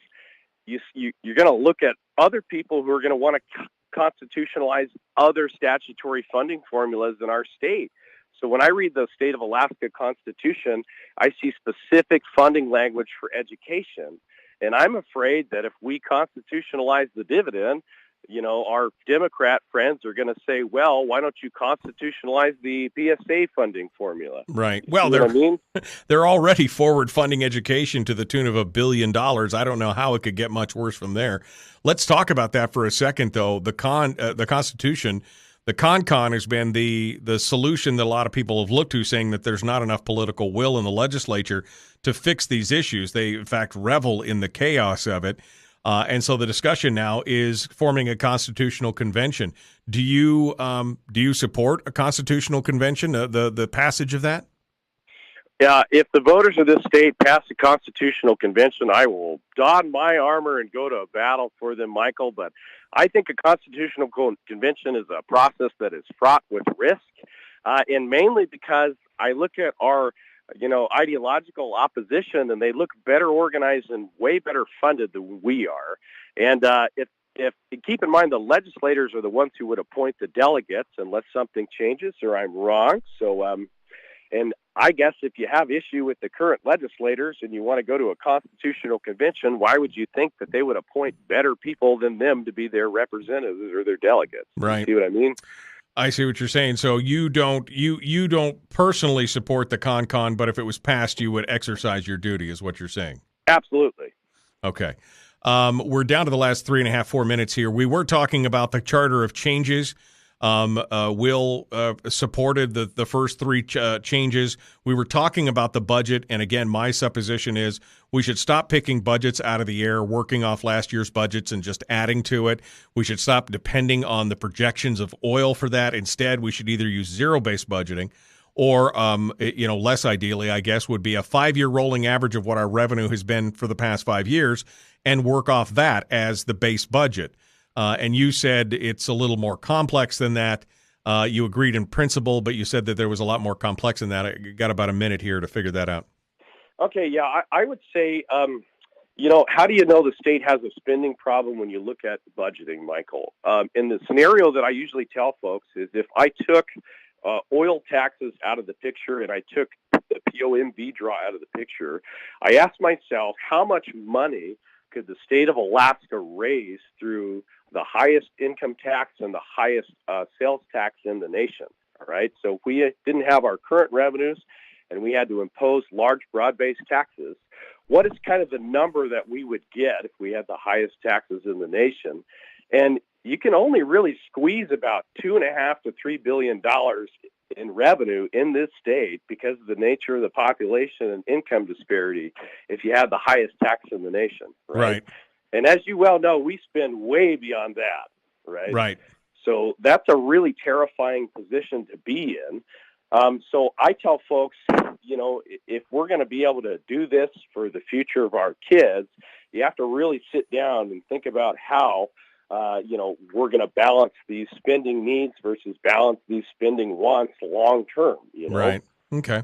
you're going to look at other people who are going to want to constitutionalize other statutory funding formulas in our state. So when I read the State of Alaska Constitution, I see specific funding language for education. And I'm afraid that if we constitutionalize the dividend, our Democrat friends are going to say, well, why don't you constitutionalize the PSA funding formula? Right. Well, they're already forward funding education to the tune of $1 billion. I don't know how it could get much worse from there. Let's talk about that for a second, though. The Constitution, the con has been the solution that a lot of people have looked to, saying that there's not enough political will in the legislature to fix these issues. They, in fact, revel in the chaos of it. And so the discussion now is forming a constitutional convention. Do you support a constitutional convention, the passage of that? Yeah, if the voters of this state pass a constitutional convention, I will don my armor and go to a battle for them, Michael. But I think a constitutional convention is a process that is fraught with risk, and mainly because I look at our ideological opposition, and they look better organized and way better funded than we are. And if keep in mind the legislators are the ones who would appoint the delegates unless something changes or I'm wrong. So, and I guess if you have issue with the current legislators and you want to go to a constitutional convention, why would you think that they would appoint better people than them to be their representatives or their delegates? Right. You see what I mean? I see what you're saying. So you don't personally support the con, but if it was passed, you would exercise your duty, is what you're saying. Absolutely. Okay. We're down to the last 3.5, 4 minutes here. We were talking about the Charter of Changes. Will supported the first three changes. We were talking about the budget, and again, my supposition is we should stop picking budgets out of the air, working off last year's budgets and just adding to it. We should stop depending on the projections of oil for that. Instead, we should either use zero-based budgeting or, less ideally, I guess, would be a 5-year rolling average of what our revenue has been for the past 5 years and work off that as the base budget. And you said it's a little more complex than that. You agreed in principle, but you said that there was a lot more complex than that. I got about a minute here to figure that out. Okay, yeah, I would say, how do you know the state has a spending problem when you look at budgeting, Michael? In the scenario that I usually tell folks is if I took oil taxes out of the picture and I took the POMV draw out of the picture, I asked myself how much money could the state of Alaska raise through the highest income tax and the highest sales tax in the nation, all right? So if we didn't have our current revenues and we had to impose large broad-based taxes, what is kind of the number that we would get if we had the highest taxes in the nation? And you can only really squeeze about $2.5 to $3 billion in revenue in this state because of the nature of the population and income disparity if you have the highest tax in the nation. Right. And as you well know, we spend way beyond that. Right. So that's a really terrifying position to be in. So I tell folks, if we're going to be able to do this for the future of our kids, you have to really sit down and think about how we're going to balance these spending needs versus balance these spending wants long term. Right. Okay.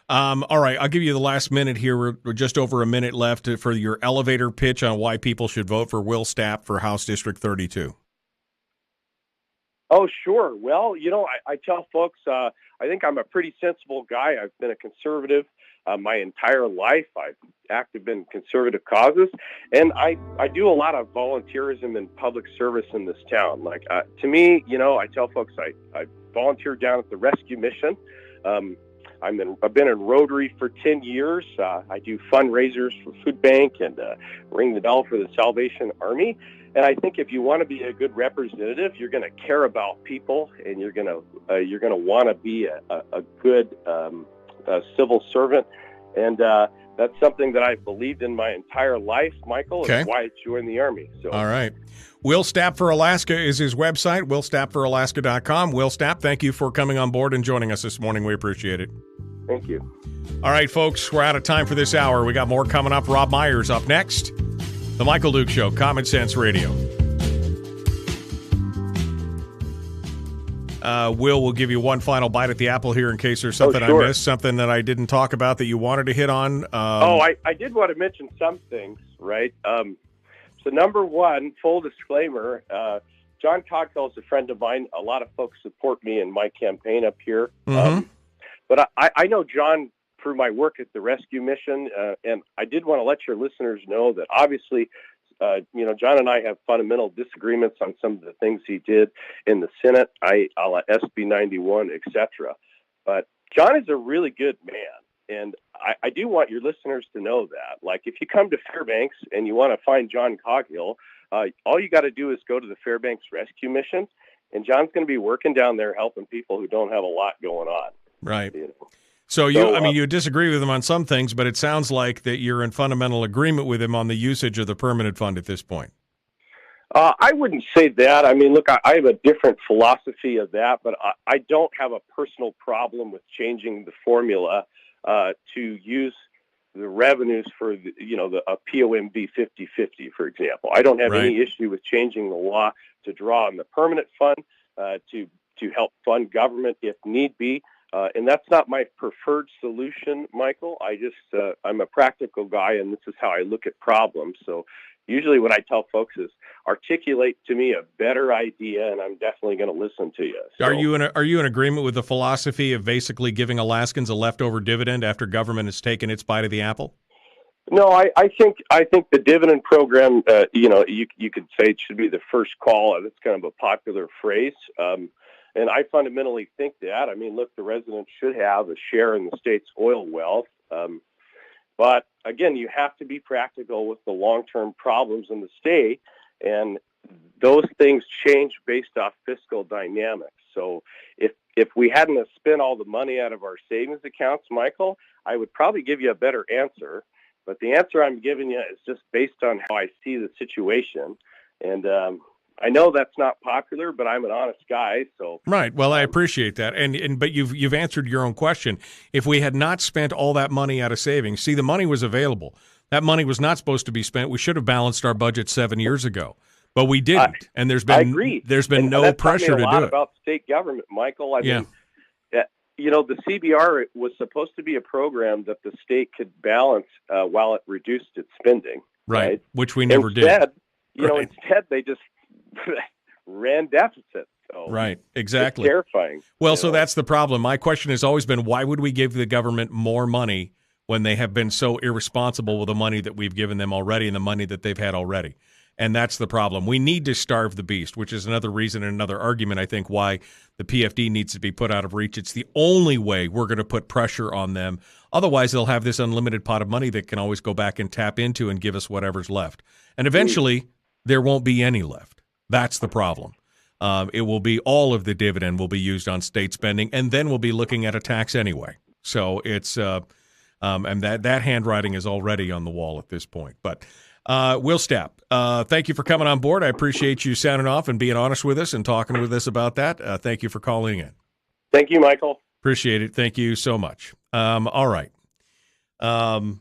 All right. I'll give you the last minute here. We're just over a minute left for your elevator pitch on why people should vote for Will Stapp for House District 32. Oh, sure. Well, I tell folks, I think I'm a pretty sensible guy. I've been a conservative my entire life. I've active in conservative causes, and I do a lot of volunteerism and public service in this town. Like, to me, I tell folks I volunteer down at the rescue mission. I've been in Rotary for 10 years. I do fundraisers for Food Bank and ring the bell for the Salvation Army. And I think if you want to be a good representative, you're going to care about people, and you're going to want to be a good civil servant. And that's something that I've believed in my entire life, Michael. Okay. And why I joined the Army. So. All right. Will Stapp for Alaska is his website, willstappforalaska.com. Will Stapp, thank you for coming on board and joining us this morning. We appreciate it. Thank you. All right, folks, we're out of time for this hour. We got more coming up. Robb Myers up next. The Michael Duke Show, Common Sense Radio. Will give you one final bite at the apple here in case there's something I missed, something that I didn't talk about that you wanted to hit on. I did want to mention some things, right? So number one, full disclaimer, John Coghill is a friend of mine. A lot of folks support me in my campaign up here. Mm-hmm. But I know John through my work at the rescue mission, and I did want to let your listeners know that obviously, John and I have fundamental disagreements on some of the things he did in the Senate, a la SB 91, etc. But John is a really good man, and I do want your listeners to know that. Like, if you come to Fairbanks and you want to find John Coghill, all you got to do is go to the Fairbanks Rescue Mission, and John's going to be working down there helping people who don't have a lot going on. Right. So you disagree with him on some things, but it sounds like that you're in fundamental agreement with him on the usage of the permanent fund at this point. I wouldn't say that. I mean, look, I have a different philosophy of that, but I don't have a personal problem with changing the formula to use the revenues for a POMV 50/50, for example. I don't have any issue with changing the law to draw on the permanent fund to help fund government if need be. And that's not my preferred solution, Michael. I'm a practical guy, and this is how I look at problems. So usually what I tell folks is articulate to me a better idea, and I'm definitely going to listen to you. So, Are you in agreement with the philosophy of basically giving Alaskans a leftover dividend after government has taken its bite of the apple? No, I think the dividend program, you could say it should be the first call. That's kind of a popular phrase. And I fundamentally think that. I mean, look, the residents should have a share in the state's oil wealth. But again, you have to be practical with the long-term problems in the state. And those things change based off fiscal dynamics. So if we hadn't have spent all the money out of our savings accounts, Michael, I would probably give you a better answer. But the answer I'm giving you is just based on how I see the situation. And I know that's not popular, but I'm an honest guy. So right. Well, I appreciate that. But you've answered your own question. If we had not spent all that money out of savings, see, the money was available. That money was not supposed to be spent. We should have balanced our budget 7 years ago, but we didn't. And there's been no pressure to do it. About state government, Michael. I mean, the CBR was supposed to be a program that the state could balance while it reduced its spending. Right. Which we never did. Instead they just ran deficits. So right. Exactly. It's terrifying. Well, so that's the problem. My question has always been, why would we give the government more money when they have been so irresponsible with the money that we've given them already and the money that they've had already? And that's the problem. We need to starve the beast, which is another reason and another argument, I think, why the PFD needs to be put out of reach. It's the only way we're going to put pressure on them. Otherwise, they'll have this unlimited pot of money that can always go back and tap into and give us whatever's left. And eventually, there won't be any left. That's the problem. It will be all of the dividend will be used on state spending, and then we'll be looking at a tax anyway. So it's and that handwriting is already on the wall at this point. But Will Stapp, thank you for coming on board. I appreciate you sounding off and being honest with us and talking with us about that. Thank you for calling in. Thank you, Michael. Appreciate it. Thank you so much. All right. The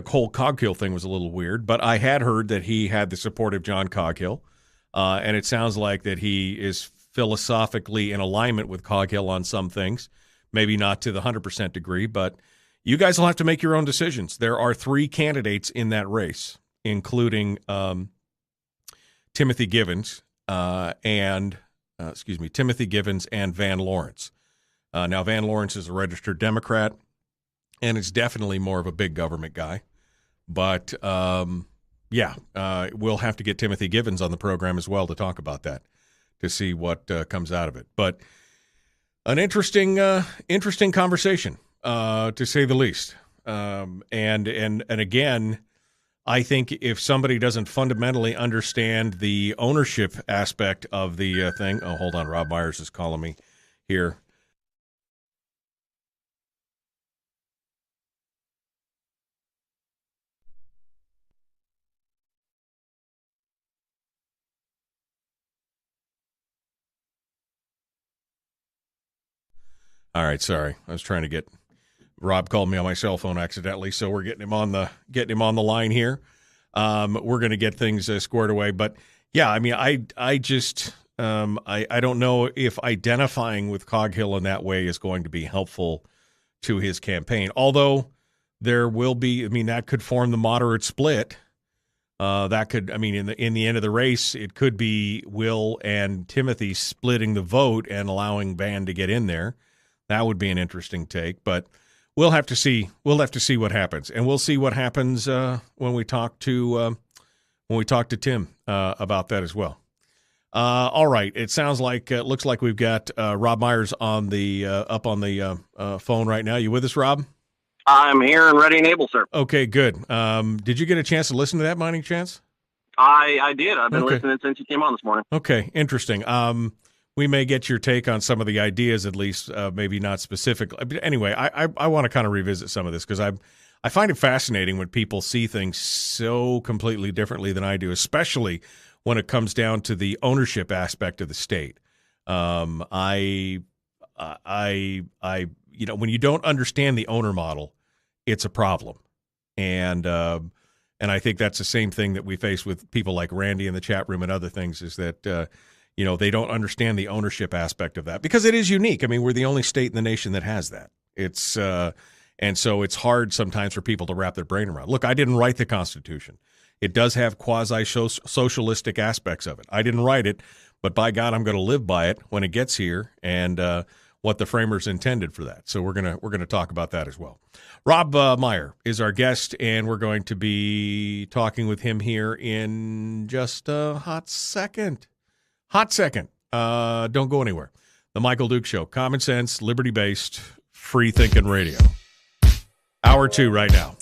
whole Coghill thing was a little weird, but I had heard that he had the support of John Coghill, and it sounds like that he is philosophically in alignment with Coghill on some things, maybe not to the 100% degree, but you guys will have to make your own decisions. There are 3 candidates in that race, including Timothy Givens and Van Lawrence. Now, Van Lawrence is a registered Democrat, and it's definitely more of a big government guy. But, we'll have to get Timothy Givens on the program as well to talk about that, to see what comes out of it. But an interesting conversation, to say the least. And again, I think if somebody doesn't fundamentally understand the ownership aspect of the thing. Oh, hold on. Robb Myers is calling me here. All right, sorry. I was trying to get Rob called me on my cell phone accidentally, so we're getting him on the line here. We're going to get things squared away, but yeah, I mean, I just I don't know if identifying with Coghill in that way is going to be helpful to his campaign. Although there will be, I mean, that could form the moderate split. That could, I mean, in the end of the race, it could be Will and Timothy splitting the vote and allowing Van to get in there. That would be an interesting take, but we'll have to see. We'll have to see what happens, and we'll see what happens when we talk to Tim about that as well. All right, it sounds like it looks like we've got Robb Myers on the up on the phone right now. You with us, Rob? I'm here and ready and able, sir. Okay, good. Did you get a chance to listen to that, by any chance? I did. I've been listening since you came on this morning. Okay, interesting. We may get your take on some of the ideas, at least, maybe not specifically. But anyway, I want to kind of revisit some of this because I find it fascinating when people see things so completely differently than I do, especially when it comes down to the ownership aspect of the state. When you don't understand the owner model, it's a problem, and I think that's the same thing that we face with people like Randy in the chat room and other things. Is that they don't understand the ownership aspect of that because it is unique. I mean, we're the only state in the nation that has that. It's and so it's hard sometimes for people to wrap their brain around. Look, I didn't write the Constitution. It does have quasi-socialistic aspects of it. I didn't write it, but by God, I'm going to live by it when it gets here, and what the framers intended for that. So we're gonna talk about that as well. Robb Myers is our guest, and we're going to be talking with him here in just a hot second. Don't go anywhere. The Michael Duke Show, common sense, liberty-based, free-thinking radio. Hour 2 right now.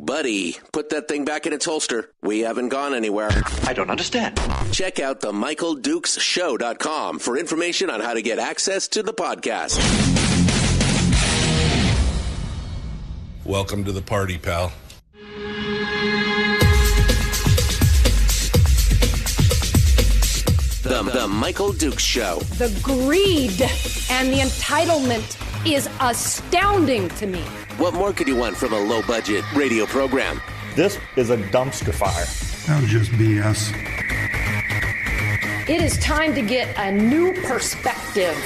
Buddy, put that thing back in its holster. We haven't gone anywhere. I don't understand. Check out the MichaelDukesShow.com for information on how to get access to the podcast. Welcome to the party, pal. The Michael Dukes Show. The greed and the entitlement is astounding to me. What more could you want from a low-budget radio program? This is a dumpster fire. That was just BS. It is time to get a new perspective.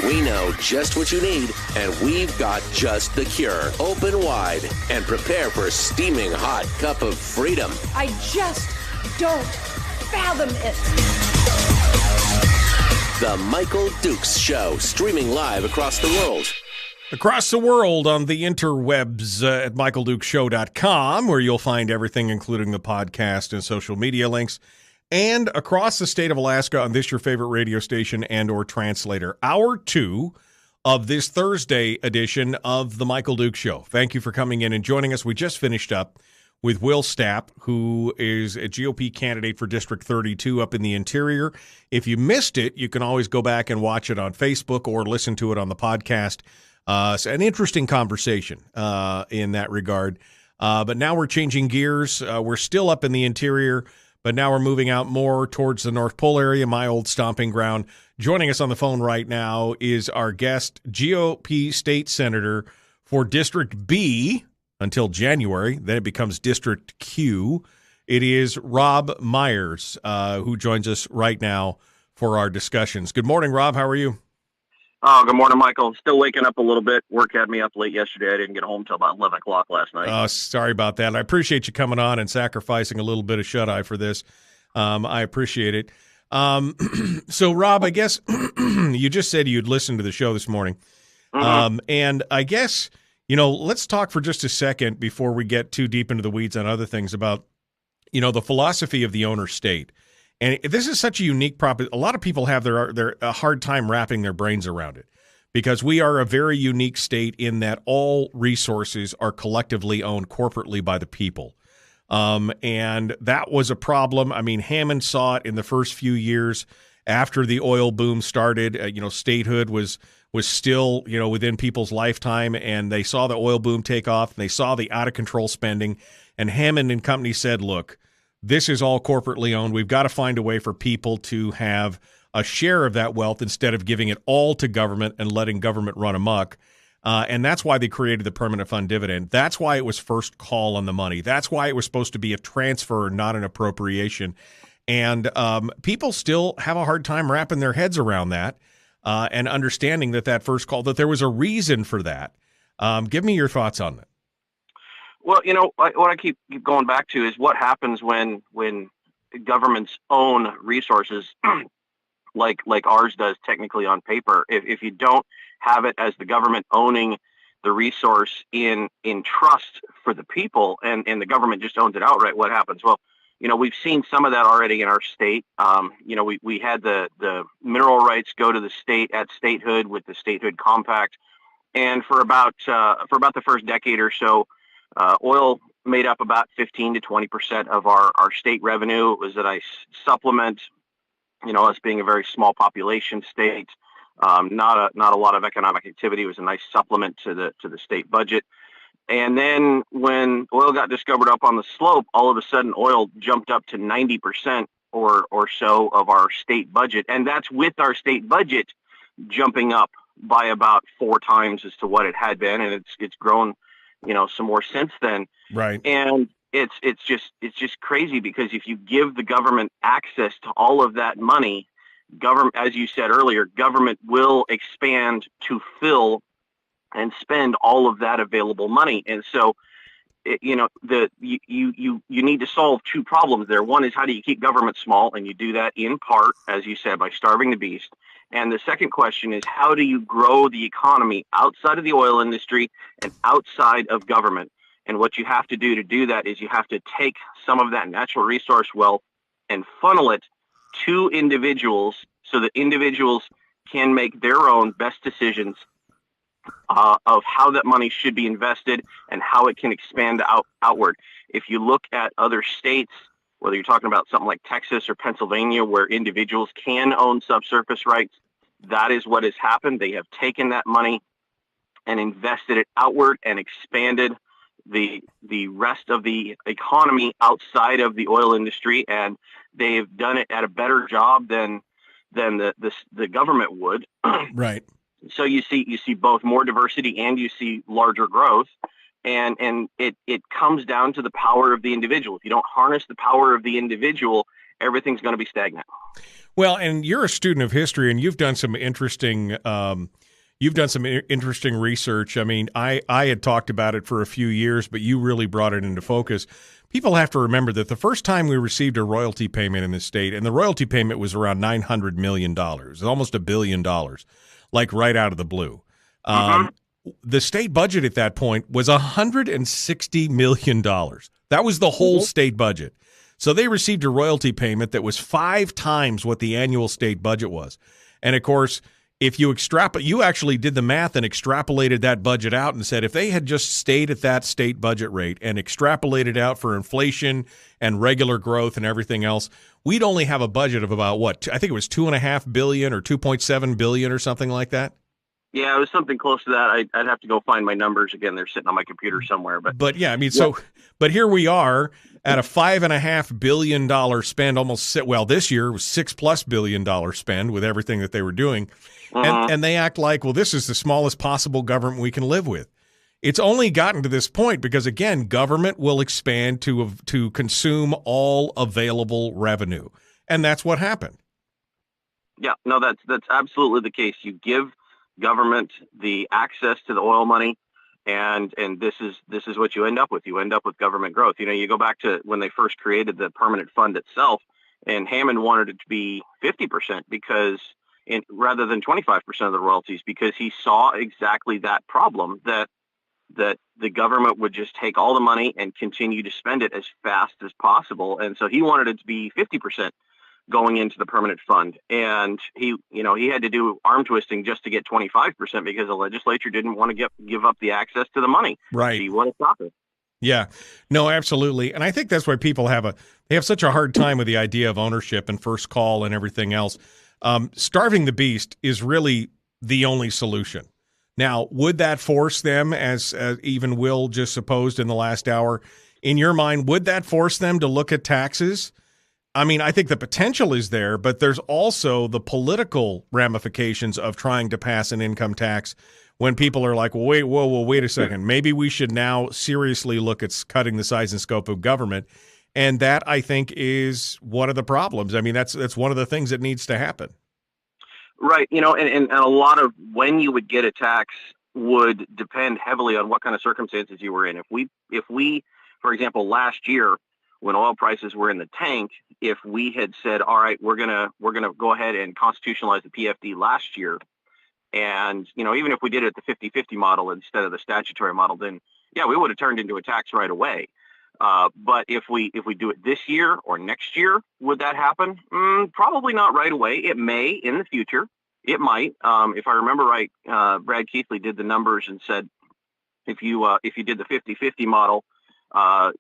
We know just what you need, and we've got just the cure. Open wide and prepare for a steaming hot cup of freedom. I just don't fathom it. The Michael Dukes Show, streaming live across the world. Across the world on the interwebs at michaeldukeshow.com, where you'll find everything, including the podcast and social media links, and across the state of Alaska on this your favorite radio station and or translator. Hour 2 of this Thursday edition of the Michael Duke Show. Thank you for coming in and joining us. We just finished up with Will Stapp, who is a GOP candidate for District 32 up in the interior. If you missed it, you can always go back and watch it on Facebook or listen to it on the podcast. It's an interesting conversation in that regard. But now we're changing gears. We're still up in the interior, but now we're moving out more towards the North Pole area, my old stomping ground. Joining us on the phone right now is our guest, GOP State Senator for District B until January. Then it becomes District Q. It is Robb Myers, who joins us right now for our discussions. Good morning, Robb. How are you? Oh, good morning, Michael. Still waking up a little bit. Work had me up late yesterday. I didn't get home till about 11 o'clock last night. Oh, sorry about that. I appreciate you coming on and sacrificing a little bit of shut-eye for this. I appreciate it. So, Robb, I guess you just said you'd listened to the show this morning. Mm-hmm. And I guess, let's talk for just a second before we get too deep into the weeds on other things about, the philosophy of the owner state. And this is such a unique proposition. A lot of people have their a hard time wrapping their brains around it because we are a very unique state in that all resources are collectively owned corporately by the people. And that was a problem. I mean, Hammond saw it in the first few years after the oil boom started. Statehood was still, within people's lifetime, and they saw the oil boom take off. And they saw the out-of-control spending, and Hammond and company said, look, this is all corporately owned. We've got to find a way for people to have a share of that wealth instead of giving it all to government and letting government run amok. And that's why they created the permanent fund dividend. That's why it was first call on the money. That's why it was supposed to be a transfer, not an appropriation. And people still have a hard time wrapping their heads around that and understanding that first call, that there was a reason for that. Give me your thoughts on that. Well, what I keep going back to is what happens when governments own resources like ours does technically on paper. If you don't have it as the government owning the resource in trust for the people and the government just owns it outright, what happens? Well, we've seen some of that already in our state. We had the mineral rights go to the state at statehood with the statehood compact. And for about the first decade or so, oil made up about 15 to 20% of our state revenue. It was a nice supplement, us being a very small population state, not a lot of economic activity. It was a nice supplement to the state budget. And then when oil got discovered up on the slope, all of a sudden oil jumped up to 90% or so of our state budget. And that's with our state budget jumping up by about 4 times as to what it had been, and it's grown, some more since then. Right. And it's just crazy, because if you give the government access to all of that money, government, as you said earlier, government will expand to fill and spend all of that available money. And so, you need to solve 2 problems there. One is, how do you keep government small? And you do that in part, as you said, by starving the beast. And the second question is, how do you grow the economy outside of the oil industry and outside of government? And what you have to do that is you have to take some of that natural resource wealth and funnel it to individuals, so that individuals can make their own best decisions of how that money should be invested and how it can expand outward. If you look at other states, whether you're talking about something like Texas or Pennsylvania, where individuals can own subsurface rights, that is what has happened. They have taken that money and invested it outward and expanded the rest of the economy outside of the oil industry, and they've done it at a better job than the government would. Right. So you see both more diversity and you see larger growth, and it comes down to the power of the individual. If you don't harness the power of the individual, everything's going to be stagnant. Well, and you're a student of history, and you've done some interesting research. I mean, I had talked about it for a few years, but you really brought it into focus. People have to remember that the first time we received a royalty payment in the state, and the royalty payment was around $900 million, almost $1 billion, like right out of the blue. The state budget at that point was $160 million. That was the whole state budget. So they received a royalty payment that was 5 times what the annual state budget was. And of course, if you you actually did the math and extrapolated that budget out and said, if they had just stayed at that state budget rate and extrapolated out for inflation and regular growth and everything else, we'd only have a budget of about I think it was $2.5 billion or $2.7 billion or something like that. Yeah, it was something close to that. I'd have to go find my numbers again. They're sitting on my computer somewhere. But yeah, I mean, but here we are at a $5.5 billion spend. This year was $6+ billion spend with everything that they were doing. And they act like, well, this is the smallest possible government we can live with. It's only gotten to this point because, again, government will expand to consume all available revenue. And that's what happened. Yeah, no, that's absolutely the case. You give government the access to the oil money, and this is what you end up with. You end up with government growth. You go back to when they first created the permanent fund itself, and Hammond wanted it to be 50% because rather than 25% of the royalties, because he saw exactly that problem, that the government would just take all the money and continue to spend it as fast as possible. And so he wanted it to be 50% going into the permanent fund. And he had to do arm twisting just to get 25% because the legislature didn't want to give up the access to the money. Right. So you want to stop it. Yeah, no, absolutely. And I think that's why people have such a hard time with the idea of ownership and first call and everything else. Starving the beast is really the only solution. Now, would that force them, as even Will just supposed in the last hour, in your mind, would that force them to look at taxes? I mean, I think the potential is there, but there's also the political ramifications of trying to pass an income tax when people are like, well, wait a second. Maybe we should now seriously look at cutting the size and scope of government. And that, I think, is one of the problems. I mean, that's one of the things that needs to happen. Right. And a lot of when you would get a tax would depend heavily on what kind of circumstances you were in. If we, for example, last year when oil prices were in the tank, if we had said, all right, we're gonna go ahead and constitutionalize the PFD last year, and even if we did it the 50-50 model instead of the statutory model, then yeah, we would have turned into a tax right away. But if we do it this year or next year, would that happen? Probably not right away. It may in the future. It might. If I remember right, Brad Keithley did the numbers and said if you did the 50-50 model,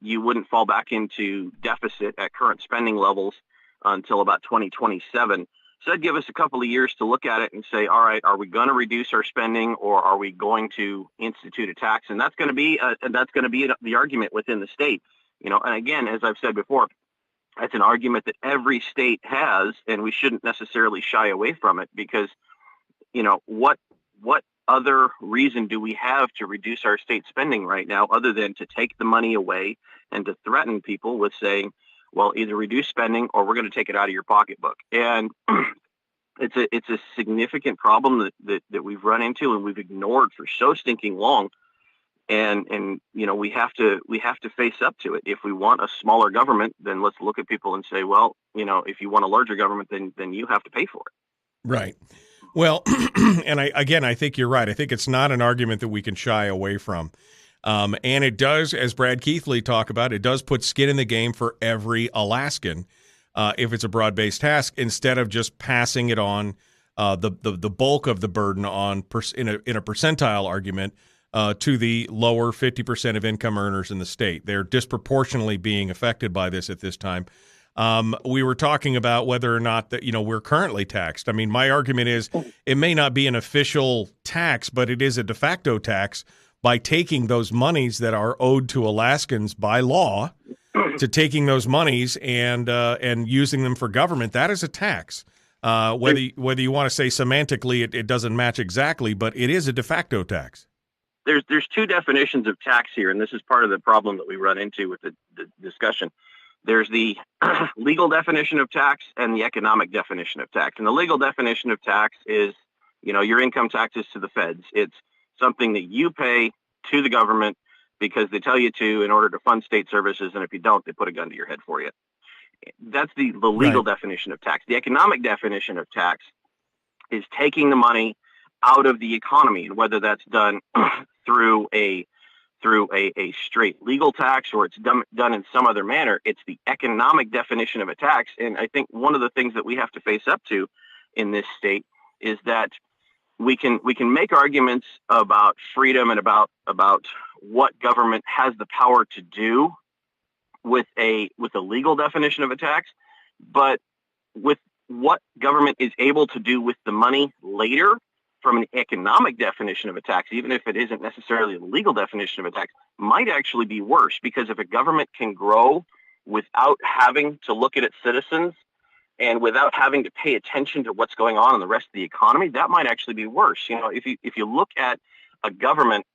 you wouldn't fall back into deficit at current spending levels until about 2027. So that'd give us a couple of years to look at it and say, all right, are we going to reduce our spending or are we going to institute a tax? And that's going to be the argument within the state. And again, as I've said before, that's an argument that every state has, and we shouldn't necessarily shy away from it because, what what other reason do we have to reduce our state spending right now other than to take the money away and to threaten people with saying, well, either reduce spending or we're going to take it out of your pocketbook. And it's a significant problem that we've run into and we've ignored for so stinking long. And we have to face up to it. If we want a smaller government, then let's look at people and say, well, if you want a larger government, then you have to pay for it. Right. Well, and I think you're right. I think it's not an argument that we can shy away from. And it does, as Brad Keithley talked about, it does put skin in the game for every Alaskan if it's a broad-based task, instead of just passing it on the bulk of the burden on in a percentile argument to the lower 50% of income earners in the state. They're disproportionately being affected by this at this time. We were talking about whether or not that we're currently taxed. I mean, my argument is it may not be an official tax, but it is a de facto tax by taking those monies that are owed to Alaskans by law, to taking those monies and using them for government. That is a tax. Whether you want to say semantically it doesn't match exactly, but it is a de facto tax. There's two definitions of tax here, and this is part of the problem that we run into with the discussion. There's the legal definition of tax and the economic definition of tax. And the legal definition of tax is, your income taxes to the feds. It's something that you pay to the government because they tell you to in order to fund state services, and if you don't, they put a gun to your head for you. That's the legal definition of tax. The economic definition of tax is taking the money out of the economy, and whether that's done through a straight legal tax or it's done in some other manner, it's the economic definition of a tax. And I think one of the things that we have to face up to in this state is that we can make arguments about freedom and about what government has the power to do with a legal definition of a tax, but with what government is able to do with the money later from an economic definition of a tax, even if it isn't necessarily a legal definition of a tax, might actually be worse, because if a government can grow without having to look at its citizens and without having to pay attention to what's going on in the rest of the economy, that might actually be worse. If you look at a government,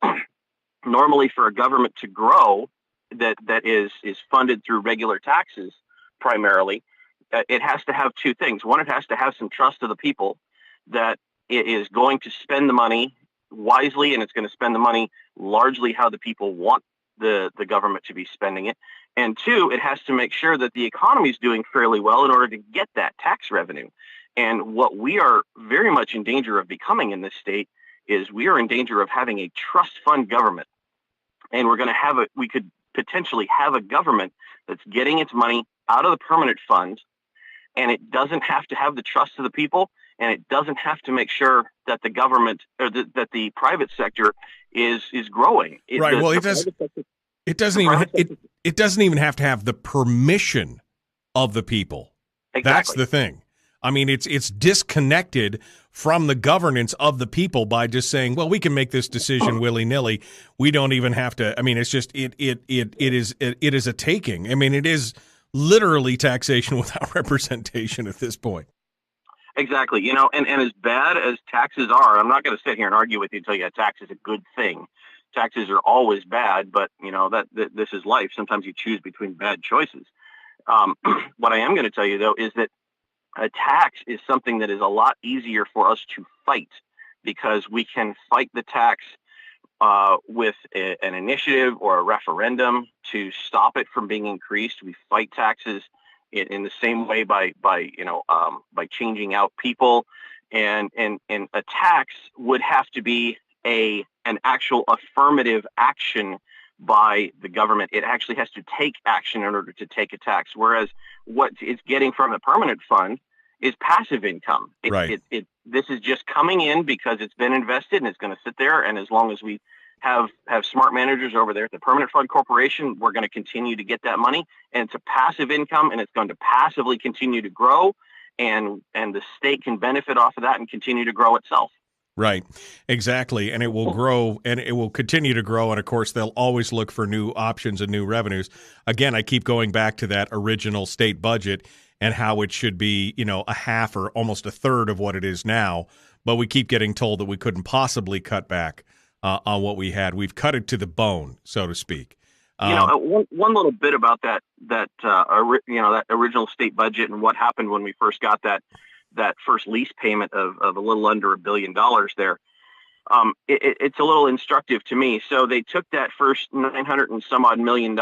normally for a government to grow that is funded through regular taxes primarily, it has to have two things. One, it has to have some trust of the people that it is going to spend the money wisely, and it's going to spend the money largely how the people want the government to be spending it. And two, it has to make sure that the economy is doing fairly well in order to get that tax revenue. And what we are very much in danger of becoming in this state is we are in danger of having a trust fund government. And we could potentially have a government that's getting its money out of the permanent fund, and it doesn't have to have the trust of the people, and it doesn't have to make sure that the government or that the private sector is growing. It doesn't even have to have the permission of the people. Exactly. That's the thing. I mean, it's disconnected from the governance of the people by just saying, well, we can make this decision willy-nilly. We don't even have to. I mean, it's just it is a taking. I mean, it is literally taxation without representation at this point. Exactly. And as bad as taxes are, I'm not going to sit here and argue with you and tell you tax is a good thing. Taxes are always bad, but that this is life. Sometimes you choose between bad choices. What I am going to tell you, though, is that a tax is something that is a lot easier for us to fight, because we can fight the tax with an initiative or a referendum to stop it from being increased. We fight taxes in the same way by changing out people, and a tax would have to be an actual affirmative action by the government. It actually has to take action in order to take a tax, whereas what it's getting from the permanent fund is passive income. This is just coming in because it's been invested and it's going to sit there, and as long as we have smart managers over there at the Permanent Fund Corporation, we're going to continue to get that money, and it's a passive income, and it's going to passively continue to grow, and the state can benefit off of that and continue to grow itself. Right, exactly, and it will grow, and it will continue to grow, and of course they'll always look for new options and new revenues. Again, I keep going back to that original state budget and how it should be, a half or almost a third of what it is now, but we keep getting told that we couldn't possibly cut back on what we had. We've cut it to the bone, so to speak. One little bit about that original state budget and what happened when we first got that first lease payment of a little under $1 billion there. It's a little instructive to me. So they took that first $900 and some odd million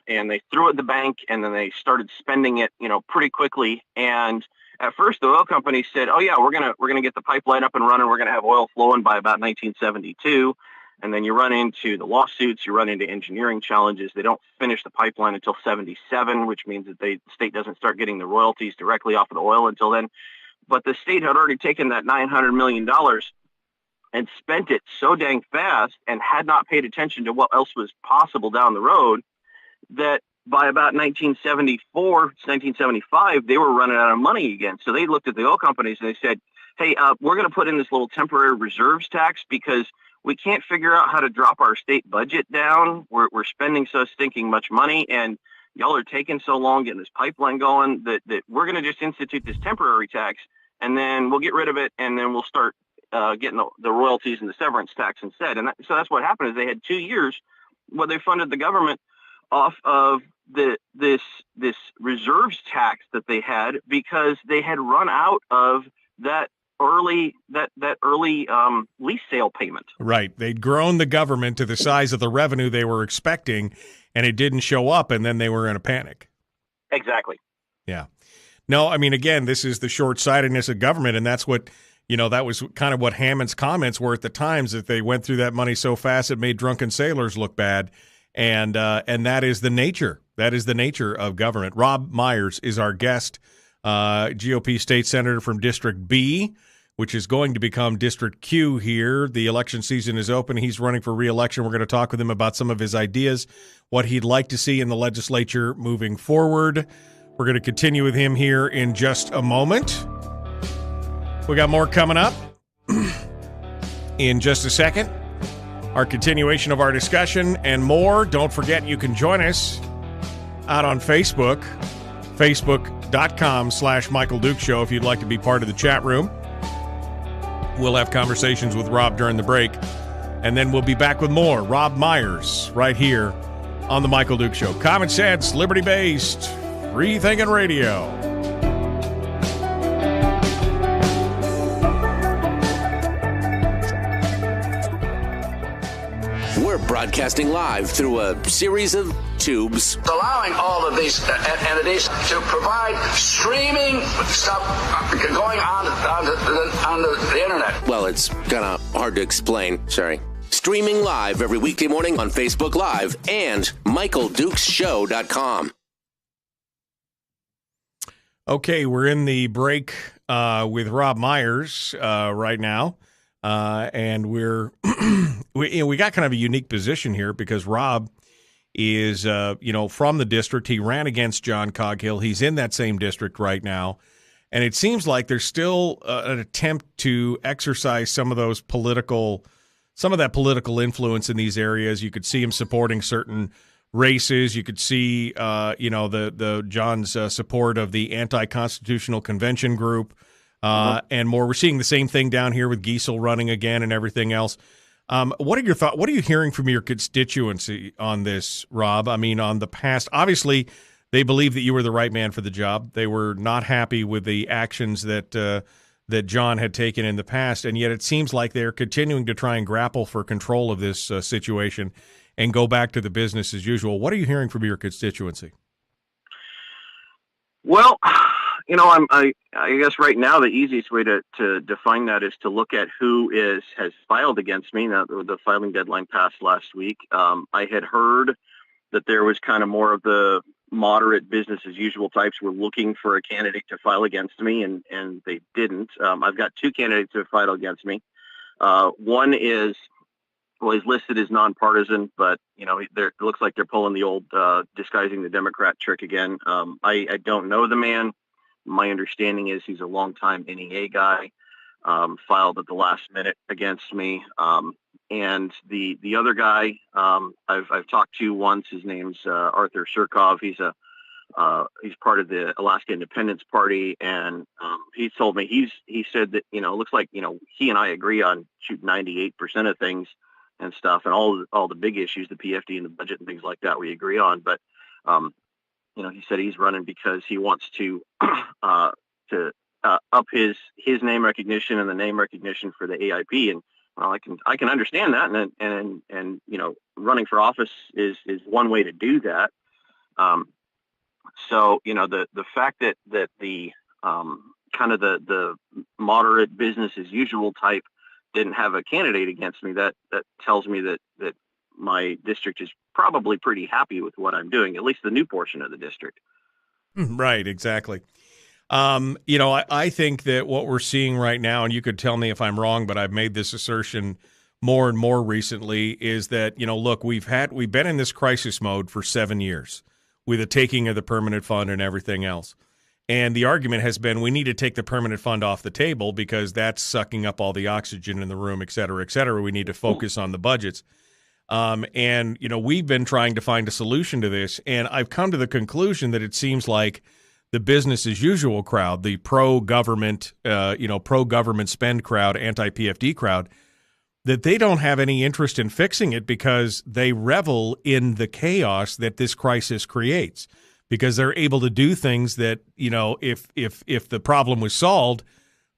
and they threw it at the bank, and then they started spending it, pretty quickly. And at first, the oil company said, "Oh yeah, we're gonna get the pipeline up and running. We're gonna have oil flowing by about 1972." And then you run into the lawsuits, you run into engineering challenges. They don't finish the pipeline until 77, which means that the state doesn't start getting the royalties directly off of the oil until then. But the state had already taken that $900 million and spent it so dang fast and had not paid attention to what else was possible down the road that by about 1974, 1975, they were running out of money again. So they looked at the oil companies and they said, "Hey, we're going to put in this little temporary reserves tax because we can't figure out how to drop our state budget down. We're spending so stinking much money, and y'all are taking so long getting this pipeline going that we're going to just institute this temporary tax, and then we'll get rid of it, and then we'll start getting the royalties and the severance tax instead." And so that's what happened is they had 2 years where they funded the government off of this reserves tax that they had because they had run out of that early lease sale payment. Right. They'd grown the government to the size of the revenue they were expecting, and it didn't show up, and then they were in a panic. Exactly. Yeah. No, I mean, again, this is the short-sightedness of government, and that's what, that was kind of what Hammond's comments were at the times, that they went through that money so fast it made drunken sailors look bad, and that is the nature. That is the nature of government. Robb Myers is our guest, GOP state senator from District B, which is going to become District Q here. The election season is open. He's running for re-election. We're going to talk with him about some of his ideas, what he'd like to see in the legislature moving forward. We're going to continue with him here in just a moment. We got more coming up in just a second. Our continuation of our discussion and more. Don't forget, you can join us out on Facebook, facebook.com/Michael Duke Show if you'd like to be part of the chat room. We'll have conversations with Robb during the break, and then we'll be back with more Robb Myers right here on the Michael Duke Show. Common sense, liberty-based, free-thinking radio. We're broadcasting live through a series of tubes. Allowing all of these entities to provide streaming stuff going on the internet. Well, it's kind of hard to explain. Sorry. Streaming live every weekday morning on Facebook Live and MichaelDukesShow.com. Okay, we're in the break with Robb Myers right now. And we got kind of a unique position here because Robb is, from the district. He ran against John Coghill. He's in that same district right now. And it seems like there's still an attempt to exercise some of that political influence in these areas. You could see him supporting certain races. You could see, the John's support of the anti-constitutional convention group. And more. We're seeing the same thing down here with Giesel running again and everything else. What are your thoughts? What are you hearing from your constituency on this, Robb? I mean, on the past, obviously, they believe that you were the right man for the job. They were not happy with the actions that John had taken in the past, and yet it seems like they're continuing to try and grapple for control of this situation and go back to the business as usual. What are you hearing from your constituency? Well, I guess right now the easiest way to define that is to look at who has filed against me. Now, the filing deadline passed last week. I had heard that there was kind of more of the moderate business as usual types were looking for a candidate to file against me, and they didn't. I've got two candidates who have filed against me. One is listed as nonpartisan, but it looks like they're pulling the old disguising the Democrat trick again. I don't know the man. My understanding is he's a longtime NEA guy, filed at the last minute against me. And the other guy I've talked to once. His name's Arthur Surkov. He's a he's part of the Alaska Independence Party, and he told me he said that it looks like he and I agree on 98% of things and stuff, and all the big issues, the PFD and the budget and things like that, we agree on. But he said he's running because he wants to up his name recognition and the name recognition for the AIP. And well, I can understand that, and running for office is one way to do that. So the fact that the kind of the moderate business as usual type didn't have a candidate against me, that tells me that my district is probably pretty happy with what I'm doing, at least the new portion of the district. Right, exactly. I think that what we're seeing right now, and you could tell me if I'm wrong, but I've made this assertion more and more recently, is that, look, we've been in this crisis mode for 7 years with the taking of the permanent fund and everything else. And the argument has been we need to take the permanent fund off the table because that's sucking up all the oxygen in the room, et cetera, et cetera. We need to focus on the budgets. We've been trying to find a solution to this, and I've come to the conclusion that it seems like the business as usual crowd, the pro-government spend crowd, anti-PFD crowd, that they don't have any interest in fixing it because they revel in the chaos that this crisis creates, because they're able to do things that, if the problem was solved,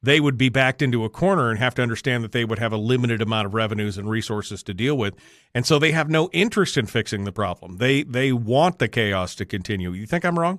they would be backed into a corner and have to understand that they would have a limited amount of revenues and resources to deal with. And so they have no interest in fixing the problem. They want the chaos to continue. You think I'm wrong?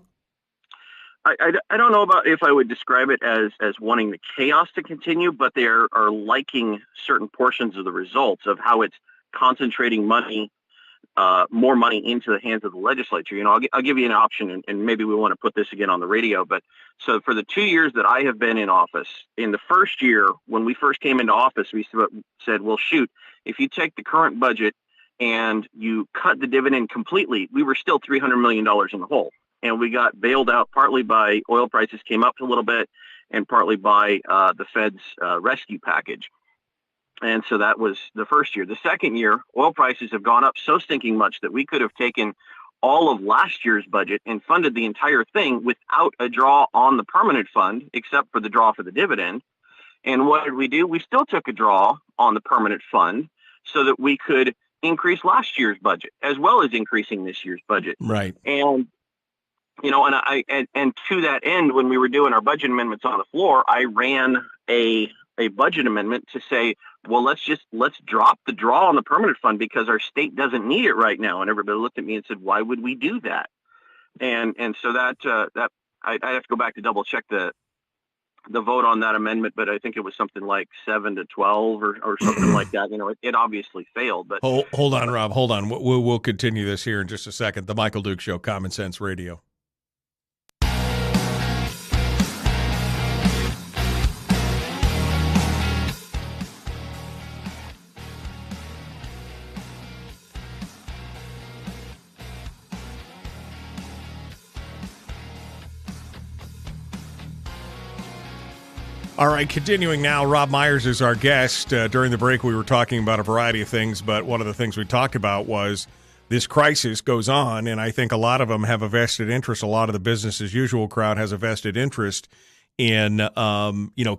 I don't know about if I would describe it as wanting the chaos to continue, but they are liking certain portions of the results of how it's concentrating more money into the hands of the legislature. I'll give you an option, and maybe we want to put this again on the radio. But so for the 2 years that I have been in office, in the first year, when we first came into office, we said, well, shoot, if you take the current budget and you cut the dividend completely, we were still $300 million in the hole. And we got bailed out partly by oil prices came up a little bit and partly by the Fed's rescue package. And so that was the first year. The second year, oil prices have gone up so stinking much that we could have taken all of last year's budget and funded the entire thing without a draw on the permanent fund, except for the draw for the dividend. And what did we do? We still took a draw on the permanent fund so that we could increase last year's budget as well as increasing this year's budget. Right. And and to that end, when we were doing our budget amendments on the floor, I ran a budget amendment to say, well, let's drop the draw on the permanent fund because our state doesn't need it right now. And everybody looked at me and said, why would we do that? And so that I'd have to go back to double check the vote on that amendment, but I think it was something like 7-12 or something like that. It obviously failed. But hold on, Rob, hold on. We'll continue this here in just a second. The Michael Duke Show, Common Sense Radio. All right, continuing now, Robb Myers is our guest. During the break, we were talking about a variety of things, but one of the things we talked about was this crisis goes on, and I think a lot of them have a vested interest. A lot of the business as usual crowd has a vested interest in,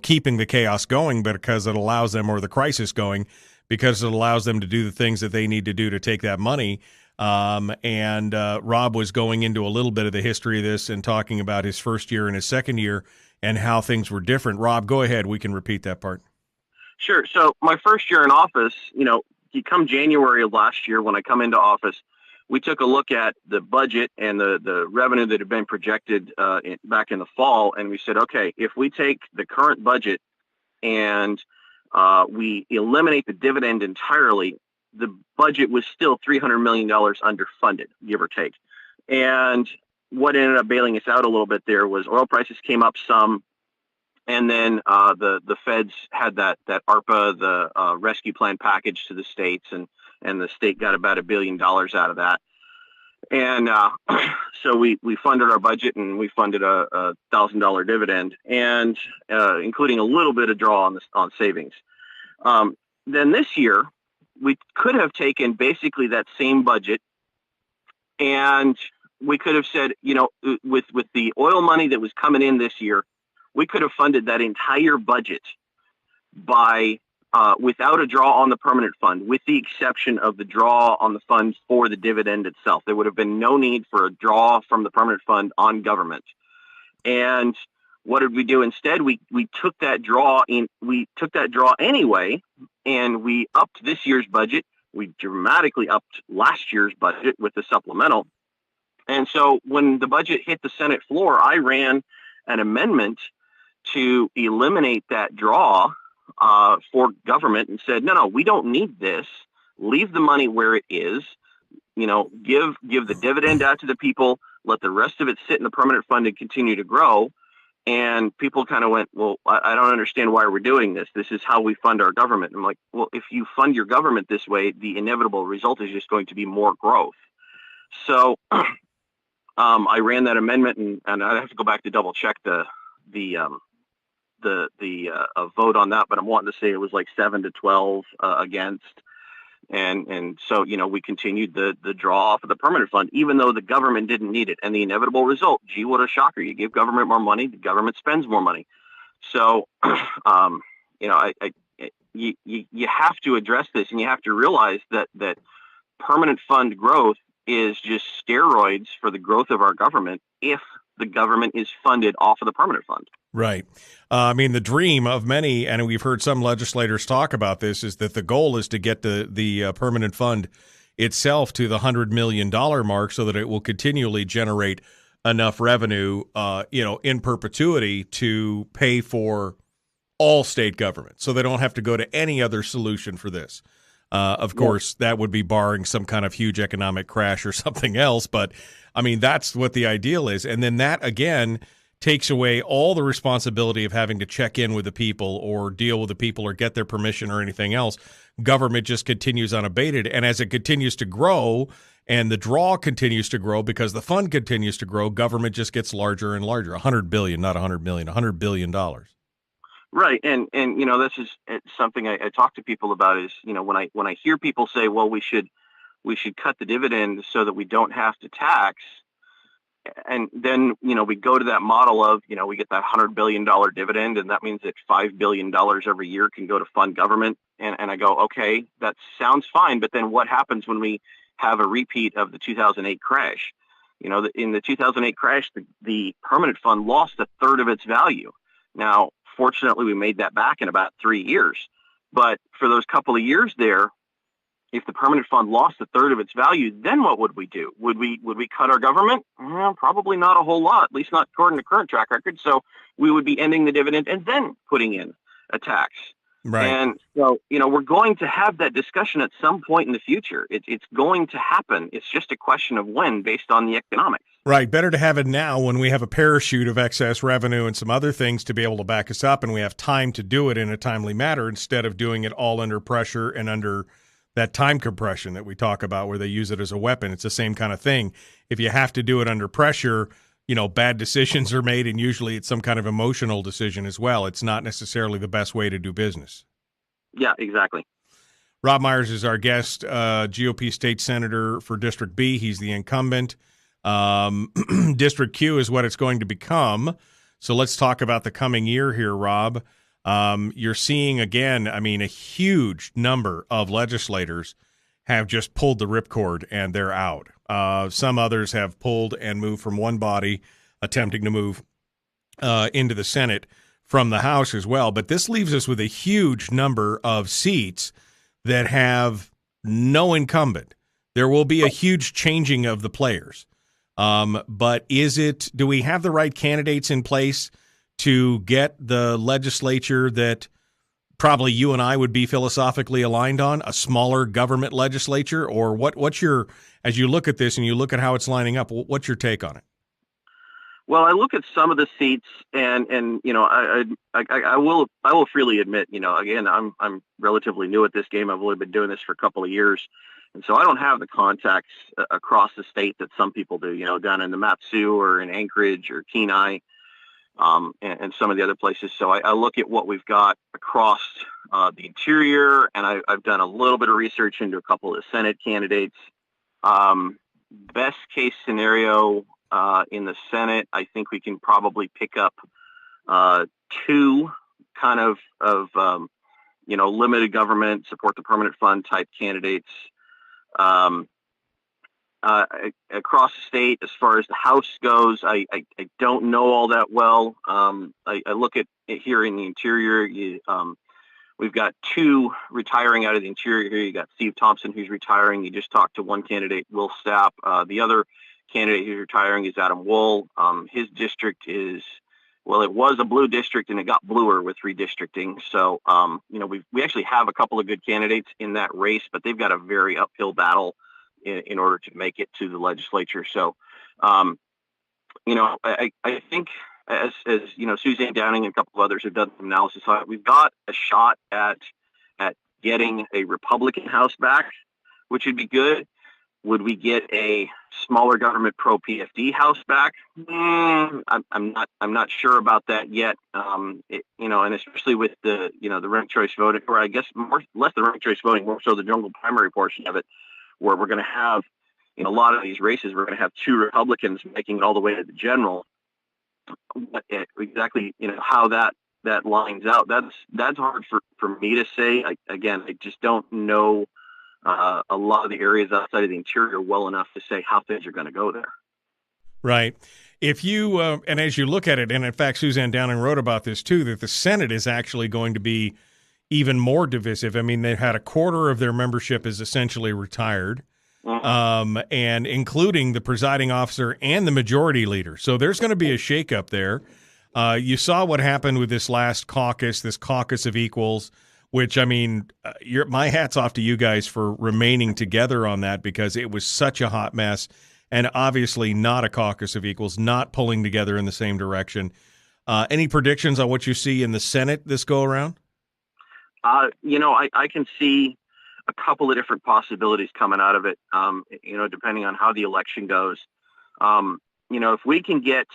keeping the chaos going, but because it allows them, or the crisis going, because it allows them to do the things that they need to do to take that money. And Rob was going into a little bit of the history of this and talking about his first year and his second year and how things were different. Rob, go ahead. We can repeat that part. Sure. So my first year in office, come January of last year, when I come into office, we took a look at the budget and the revenue that had been projected back in the fall. And we said, okay, if we take the current budget and we eliminate the dividend entirely, the budget was still $300 million underfunded, give or take. And what ended up bailing us out a little bit there was oil prices came up some, and then the feds had that ARPA, the rescue plan package to the states, and the state got about $1 billion out of that. And so we funded our budget, and we funded a $1,000 dividend, and including a little bit of draw on savings. Then this year, we could have taken basically that same budget, and we could have said, with the oil money that was coming in this year, we could have funded that entire budget by without a draw on the permanent fund, with the exception of the draw on the funds for the dividend itself. There would have been no need for a draw from the permanent fund on government. And what did we do instead? We took that draw anyway, and we upped this year's budget. We dramatically upped last year's budget with the supplemental. And so when the budget hit the Senate floor, I ran an amendment to eliminate that draw for government and said, no, we don't need this. Leave the money where it is. Give the dividend out to the people. Let the rest of it sit in the permanent fund and continue to grow. And people kind of went, well, I don't understand why we're doing this. This is how we fund our government. I'm like, well, if you fund your government this way, the inevitable result is just going to be more growth. So I ran that amendment, and I have to go back to double check the vote on that, but I'm wanting to say it was like 7-12 against. And so, we continued the draw off of the permanent fund, even though the government didn't need it. And the inevitable result, gee, what a shocker. You give government more money, the government spends more money. So, you have to address this, and you have to realize that permanent fund growth is just steroids for the growth of our government if the government is funded off of the permanent fund. Right. The dream of many, and we've heard some legislators talk about this, is that the goal is to get the permanent fund itself to the $100 million mark so that it will continually generate enough revenue, in perpetuity to pay for all state governments. So they don't have to go to any other solution for this. Of course, that would be barring some kind of huge economic crash or something else. But, that's what the ideal is. And then that, again, takes away all the responsibility of having to check in with the people or deal with the people or get their permission or anything else. Government just continues unabated. And as it continues to grow and the draw continues to grow because the fund continues to grow, government just gets larger and larger. $100 billion, not $100 million, $100 billion. Right. And this is something I talk to people about is, when I hear people say, well, we should cut the dividend so that we don't have to tax. And then, we go to that model of, we get that $100 billion dividend, and that means that $5 billion every year can go to fund government. And I go, okay, that sounds fine. But then what happens when we have a repeat of the 2008 crash? In the 2008 crash, the permanent fund lost a third of its value. Now, fortunately, we made that back in about 3 years. But for those couple of years there, if the permanent fund lost a third of its value, then what would we do? Would we cut our government? Probably not a whole lot, at least not according to current track record. So we would be ending the dividend and then putting in a tax. Right. And so, we're going to have that discussion at some point in the future. It's going to happen. It's just a question of when, based on the economics. Right. Better to have it now when we have a parachute of excess revenue and some other things to be able to back us up, and we have time to do it in a timely manner instead of doing it all under pressure and under that time compression that we talk about where they use it as a weapon. It's the same kind of thing. If you have to do it under pressure, bad decisions are made, and usually it's some kind of emotional decision as well. It's not necessarily the best way to do business. Yeah, exactly. Robb Myers is our guest, GOP state senator for District B. He's the incumbent. District Q is what it's going to become. So let's talk about the coming year here, Robb. You're seeing, again, a huge number of legislators have just pulled the ripcord and they're out. Some others have pulled and moved from one body, attempting to move into the Senate from the House as well. But this leaves us with a huge number of seats that have no incumbent. There will be a huge changing of the players. But do we have the right candidates in place to get the legislature that probably you and I would be philosophically aligned on, a smaller government legislature? Or what's your, as you look at this and you look at how it's lining up, what's your take on it? Well, I look at some of the seats, and I will freely admit, again, I'm relatively new at this game. I've only been doing this for a couple of years, and so I don't have the contacts across the state that some people do. Down in the Mat-Su or in Anchorage or Kenai, and some of the other places. So I look at what we've got across the interior, and I've done a little bit of research into a couple of Senate candidates. best case scenario in the Senate, I think we can probably pick up two kind of limited government, support the permanent fund type candidates. Across the state, as far as the House goes, I don't know all that well. I look at it here in the interior. We've got two retiring out of the interior here. You got Steve Thompson, who's retiring. You just talked to one candidate, Will Stapp. The other candidate who's retiring is Adam Wool. His district is, well, it was a blue district and it got bluer with redistricting. So, we actually have a couple of good candidates in that race, but they've got a very uphill battle in order to make it to the legislature. So, I think as Suzanne Downing and a couple of others have done some analysis on it, we've got a shot at getting a Republican House back, which would be good. Would we get a smaller government pro PFD House back? I'm not sure about that yet. And especially with the ranked choice voting, or I guess less the ranked choice voting, more so the jungle primary portion of it, where we're going to have, in a lot of these races, we're going to have two Republicans making it all the way to the general. What exactly, how that lines out, that's hard for me to say. I just don't know a lot of the areas outside of the interior well enough to say how things are going to go there. Right. If you, and as you look at it, and in fact, Suzanne Downing wrote about this too, that the Senate is actually going to be even more divisive. I mean, they've had a quarter of their membership is essentially retired, and including the presiding officer and the majority leader. So there's going to be a shakeup there. You saw what happened with this last caucus, this caucus of equals, which, I mean, my hat's off to you guys for remaining together on that, because it was such a hot mess, and obviously not a caucus of equals, not pulling together in the same direction. Any predictions on what you see in the Senate this go around? I can see a couple of different possibilities coming out of it, depending on how the election goes. If we can get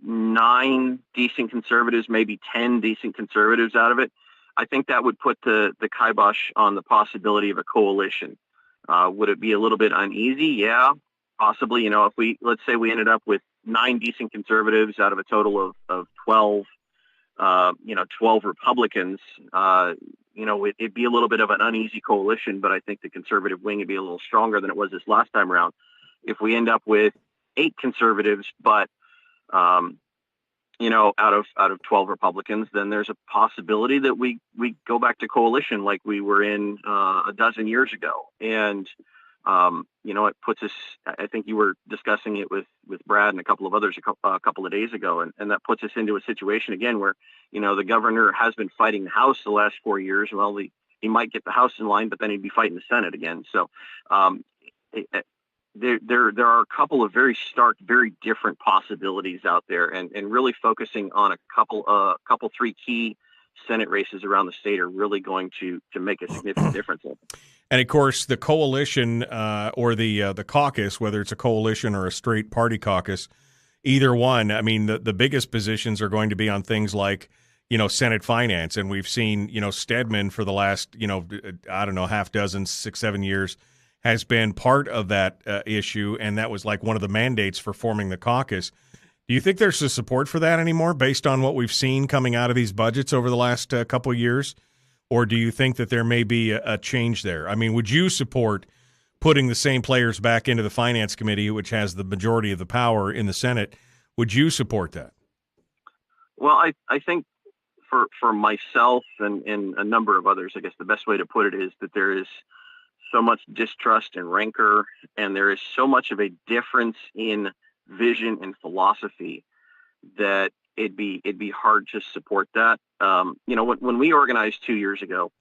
9 decent conservatives, maybe 10 decent conservatives out of it, I think that would put the kibosh on the possibility of a coalition. Would it be a little bit uneasy? Yeah, possibly. If let's say we ended up with 9 decent conservatives out of a total of 12, 12 Republicans, it'd be a little bit of an uneasy coalition, but I think the conservative wing would be a little stronger than it was this last time around. If we end up with 8 conservatives, but, out of 12 Republicans, then there's a possibility that we go back to coalition like we were in a dozen years ago. And, it puts us, I think you were discussing it with Brad and a couple of others a couple of days ago. And that puts us into a situation again where, the governor has been fighting the House the last 4 years. Well, he might get the House in line, but then he'd be fighting the Senate again. So there are a couple of very stark, very different possibilities out there, and really focusing on a couple, 3 key Senate races around the state are really going to make a significant difference. And of course, the coalition or the caucus, whether it's a coalition or a straight party caucus, either one, I mean, the biggest positions are going to be on things like, Senate finance. And we've seen, Stedman for the last, half dozen, 6-7 years has been part of that issue. And that was like one of the mandates for forming the caucus. Do you think there's a support for that anymore based on what we've seen coming out of these budgets over the last couple of years? Or do you think that there may be a change there? I mean, would you support putting the same players back into the Finance Committee, which has the majority of the power in the Senate? Would you support that? Well, I think for myself and a number of others, I guess the best way to put it is that there is so much distrust and rancor, and there is so much of a difference in vision and philosophy that it'd be hard to support that. When we organized 2 years ago,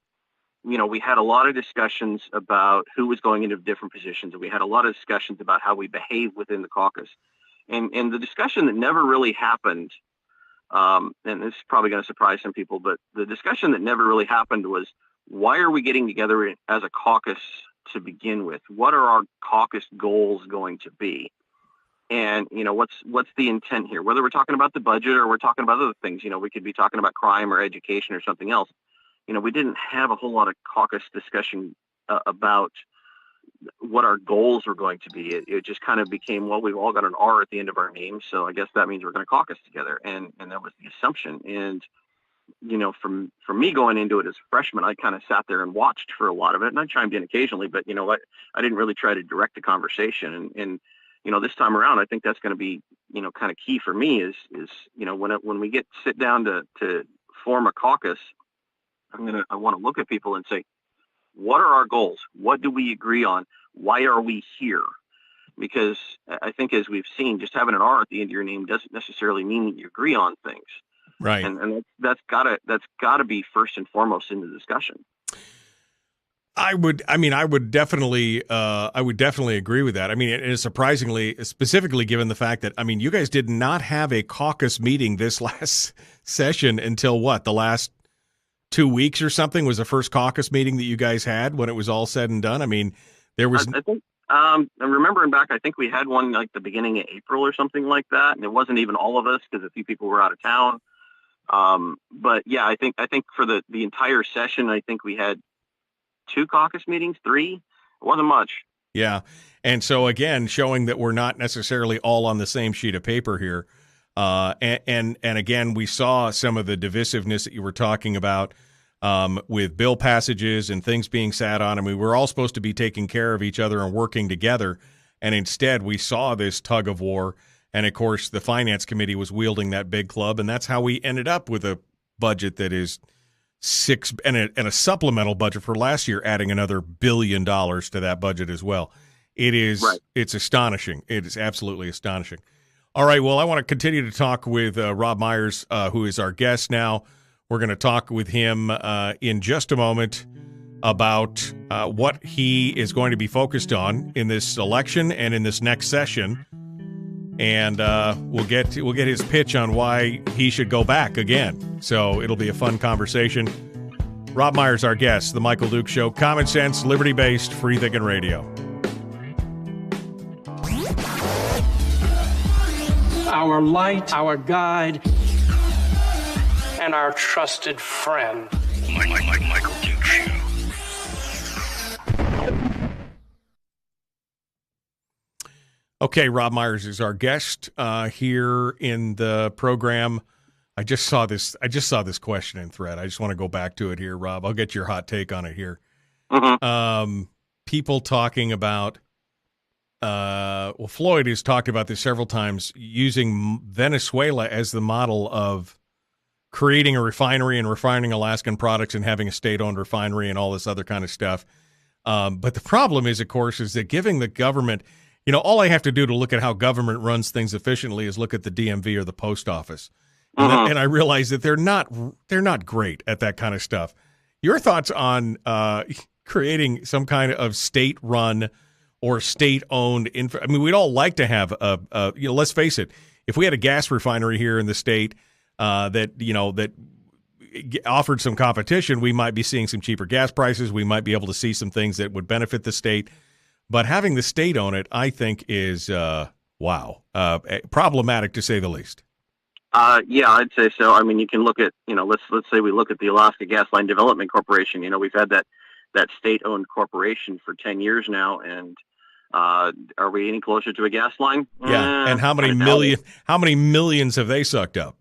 we had a lot of discussions about who was going into different positions, and we had a lot of discussions about how we behave within the caucus. And the discussion that never really happened, and this is probably going to surprise some people, but the discussion that never really happened was, why are we getting together as a caucus to begin with? What are our caucus goals going to be? And, what's the intent here? Whether we're talking about the budget or we're talking about other things, we could be talking about crime or education or something else. We didn't have a whole lot of caucus discussion about what our goals were going to be. It just kind of became, well, we've all got an R at the end of our name, so I guess that means we're going to caucus together, and that was the assumption. And from me going into it as a freshman, I kind of sat there and watched for a lot of it, and I chimed in occasionally, but you know what, I didn't really try to direct the conversation. And this time around, I think that's going to be kind of key for me is when we sit down to form a caucus, I want to look at people and say, what are our goals? What do we agree on? Why are we here? Because I think, as we've seen, just having an R at the end of your name doesn't necessarily mean that you agree on things. Right. And that's gotta be first and foremost in the discussion. I would definitely agree with that. I mean, it is surprisingly, specifically given the fact that, you guys did not have a caucus meeting this last session until the last 2 weeks or something was the first caucus meeting that you guys had when it was all said and done. There was. I think, I'm remembering back, I think we had one like the beginning of April or something like that, and it wasn't even all of us because a few people were out of town. But yeah, I think for the entire session, I think we had 2 caucus meetings, 3. It wasn't much. Yeah. And so again, showing that we're not necessarily all on the same sheet of paper here. And again, we saw some of the divisiveness that you were talking about, with bill passages and things being sat on. We're all supposed to be taking care of each other and working together. And instead we saw this tug of war. And of course, the finance committee was wielding that big club. And that's how we ended up with a budget that is and a supplemental budget for last year, adding another $1 billion to that budget as well. It is, right. It's astonishing. It is absolutely astonishing. All right. Well, I want to continue to talk with Robb Myers, who is our guest now. We're going to talk with him in just a moment about what he is going to be focused on in this election and in this next session. And we'll get his pitch on why he should go back again. So it'll be a fun conversation. Robb Myers, our guest, The Michael Duke Show, common sense, liberty-based, free-thinking radio. Our light, our guide, and our trusted friend. Michael Duke Show. Okay, Robb Myers is our guest here in the program. I just saw this question in thread. I just want to go back to it here, Robb. I'll get your hot take on it here. Mm-hmm. People talking about, Floyd has talked about this several times, using Venezuela as the model of creating a refinery and refining Alaskan products and having a state-owned refinery and all this other kind of stuff. But the problem is, of course, is that giving the government, all I have to do to look at how government runs things efficiently is look at the DMV or the post office. And I realize that they're not great at that kind of stuff. Your thoughts on creating some kind of state-run or state-owned we'd all like to have let's face it, if we had a gas refinery here in the state that offered some competition, we might be seeing some cheaper gas prices. We might be able to see some things that would benefit the state. But having the state own it, I think, is problematic to say the least. Yeah, I'd say so. You can look at, let's say we look at the Alaska Gas Line Development Corporation. We've had that state-owned corporation for 10 years now, and are we any closer to a gas line? Yeah, and how many millions have they sucked up?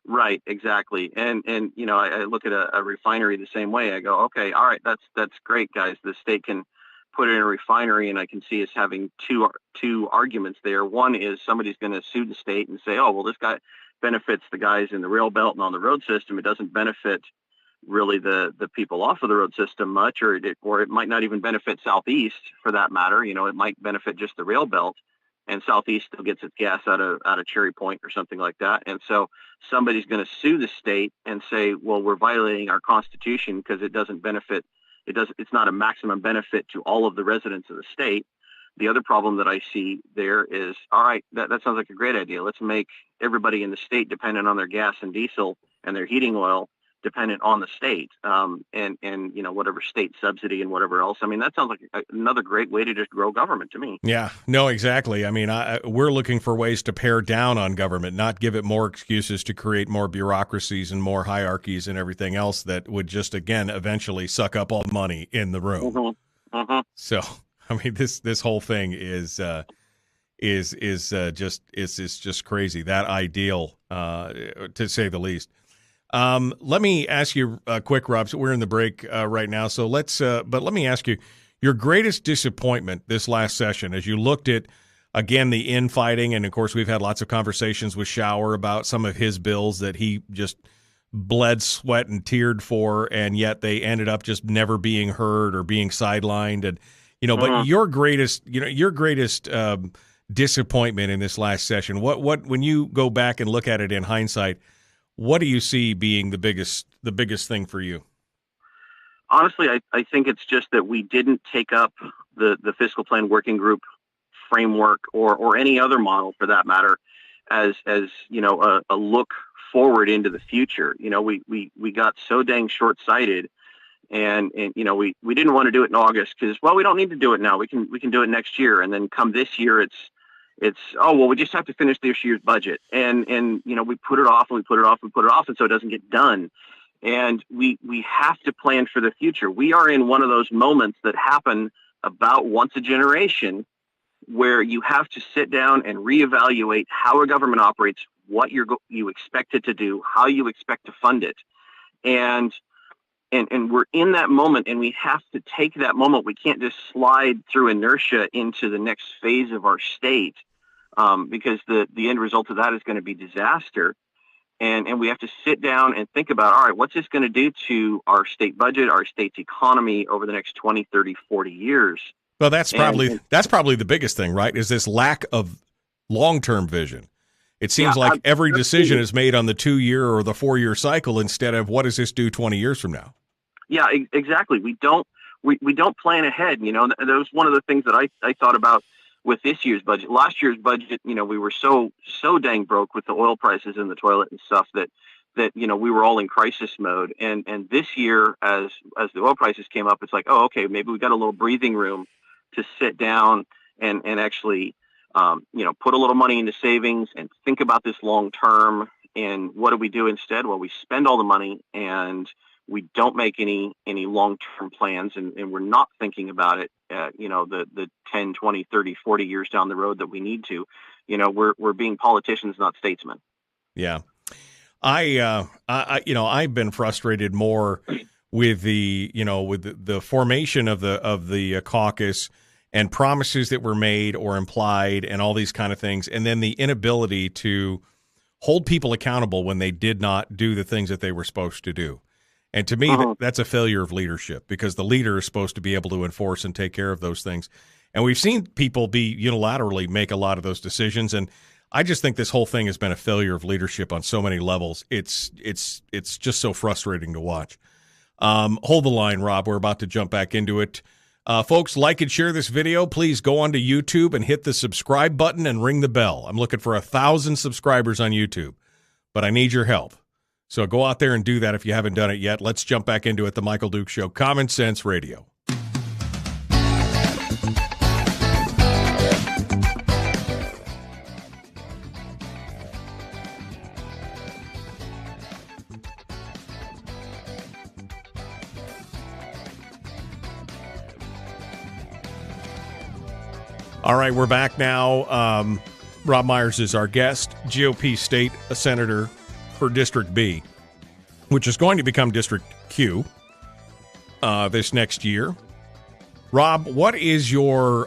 Right, exactly. And I look at a refinery the same way. I go, okay, all right, that's great, guys. The state can put it in a refinery, and I can see us having two arguments there. One is somebody's going to sue the state and say, oh, well, this guy benefits the guys in the rail belt and on the road system. It doesn't benefit really the people off of the road system much, or it might not even benefit Southeast for that matter. It might benefit just the rail belt, and Southeast still gets its gas out of Cherry Point or something like that. And so somebody's going to sue the state and say, well, we're violating our Constitution because it doesn't benefit. It's not a maximum benefit to all of the residents of the state. The other problem that I see there is, all right, that sounds like a great idea. Let's make everybody in the state dependent on their gas and diesel and their heating oil dependent on the state, and whatever state subsidy and whatever else. That sounds like another great way to just grow government to me. Yeah, no, exactly. We're looking for ways to pare down on government, not give it more excuses to create more bureaucracies and more hierarchies and everything else that would just, again, eventually suck up all the money in the room. Mm-hmm. Mm-hmm. So I mean, this whole thing is just crazy. That ideal, to say the least. Let me ask you quick, Rob. So we're in the break right now. So but let me ask you your greatest disappointment this last session as you looked at, again, the infighting. And of course, we've had lots of conversations with Shower about some of his bills that he just bled, sweat, and teared for. And yet they ended up just never being heard or being sidelined. And, but your greatest disappointment in this last session, what, when you go back and look at it in hindsight, what do you see being the biggest thing for you? Honestly, I think it's just that we didn't take up the fiscal plan working group framework or any other model for that matter as a look forward into the future. We got so dang short-sighted and we didn't want to do it in August because, well, we don't need to do it now. We can do it next year. And then come this year, it's we just have to finish this year's budget. And we put it off and we put it off and put it off. And so it doesn't get done. And we have to plan for the future. We are in one of those moments that happen about once a generation where you have to sit down and reevaluate how a government operates, what you expect it to do, how you expect to fund it. And we're in that moment, and we have to take that moment. We can't just slide through inertia into the next phase of our state because the end result of that is going to be disaster. And we have to sit down and think about, all right, what's this going to do to our state budget, our state's economy over the next 20, 30, 40 years? Well, that's probably the biggest thing, right? Is this lack of long-term vision. It seems like every decision is made on the 2-year or the 4-year cycle instead of what does this do 20 years from now? Yeah, exactly. We don't plan ahead. That was one of the things that I thought about with this year's budget. Last year's budget, we were so dang broke with the oil prices in the toilet and stuff that we were all in crisis mode. And this year, as the oil prices came up, it's like, oh, okay, maybe we got a little breathing room to sit down and actually, put a little money into savings and think about this long term. And what do we do instead? Well, we spend all the money and we don't make any long-term plans, and we're not thinking about it, the 10, 20, 30, 40 years down the road that we need to. We're being politicians, not statesmen. Yeah. I've been frustrated more with the formation of the caucus and promises that were made or implied and all these kind of things, and then the inability to hold people accountable when they did not do the things that they were supposed to do. And to me, that's a failure of leadership because the leader is supposed to be able to enforce and take care of those things. And we've seen people be unilaterally make a lot of those decisions. And I just think this whole thing has been a failure of leadership on so many levels. It's just so frustrating to watch. Hold the line, Rob. We're about to jump back into it. Folks, like and share this video. Please go onto YouTube and hit the subscribe button and ring the bell. I'm looking for 1,000 subscribers on YouTube, but I need your help. So go out there and do that if you haven't done it yet. Let's jump back into it. The Michael Duke Show, Common Sense Radio. All right, we're back now. Robb Myers is our guest, GOP state senator for District B, which is going to become District Q this next year. Rob, what is your,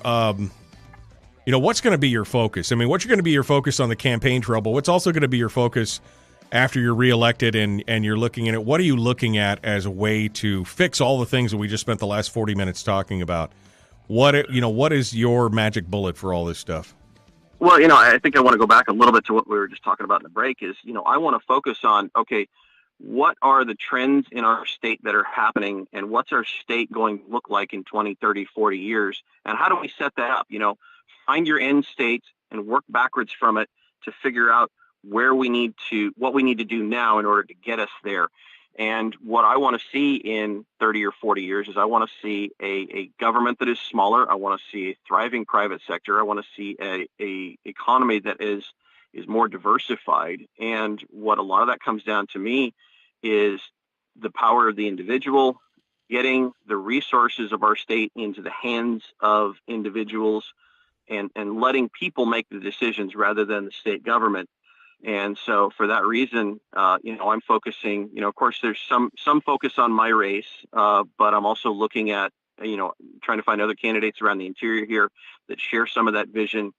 what's going to be your focus? I mean, what's going to be your focus on the campaign trail, but what's also going to be your focus after you're reelected and you're looking at it? What are you looking at as a way to fix all the things that we just spent the last 40 minutes talking about? What is your magic bullet for all this stuff? Well, I think I want to go back a little bit to what we were just talking about in the break is, I want to focus on, okay, what are the trends in our state that are happening and what's our state going to look like in 20, 30, 40 years? And how do we set that up? Find your end state and work backwards from it to figure out what we need to do now in order to get us there. And what I want to see in 30 or 40 years is I want to see a government that is smaller. I want to see a thriving private sector. I want to see a economy that is more diversified. And what a lot of that comes down to me is the power of the individual getting the resources of our state into the hands of individuals and letting people make the decisions rather than the state government. And so for that reason, I'm focusing, of course, there's some focus on my race, but I'm also looking at, trying to find other candidates around the interior here that share some of that vision,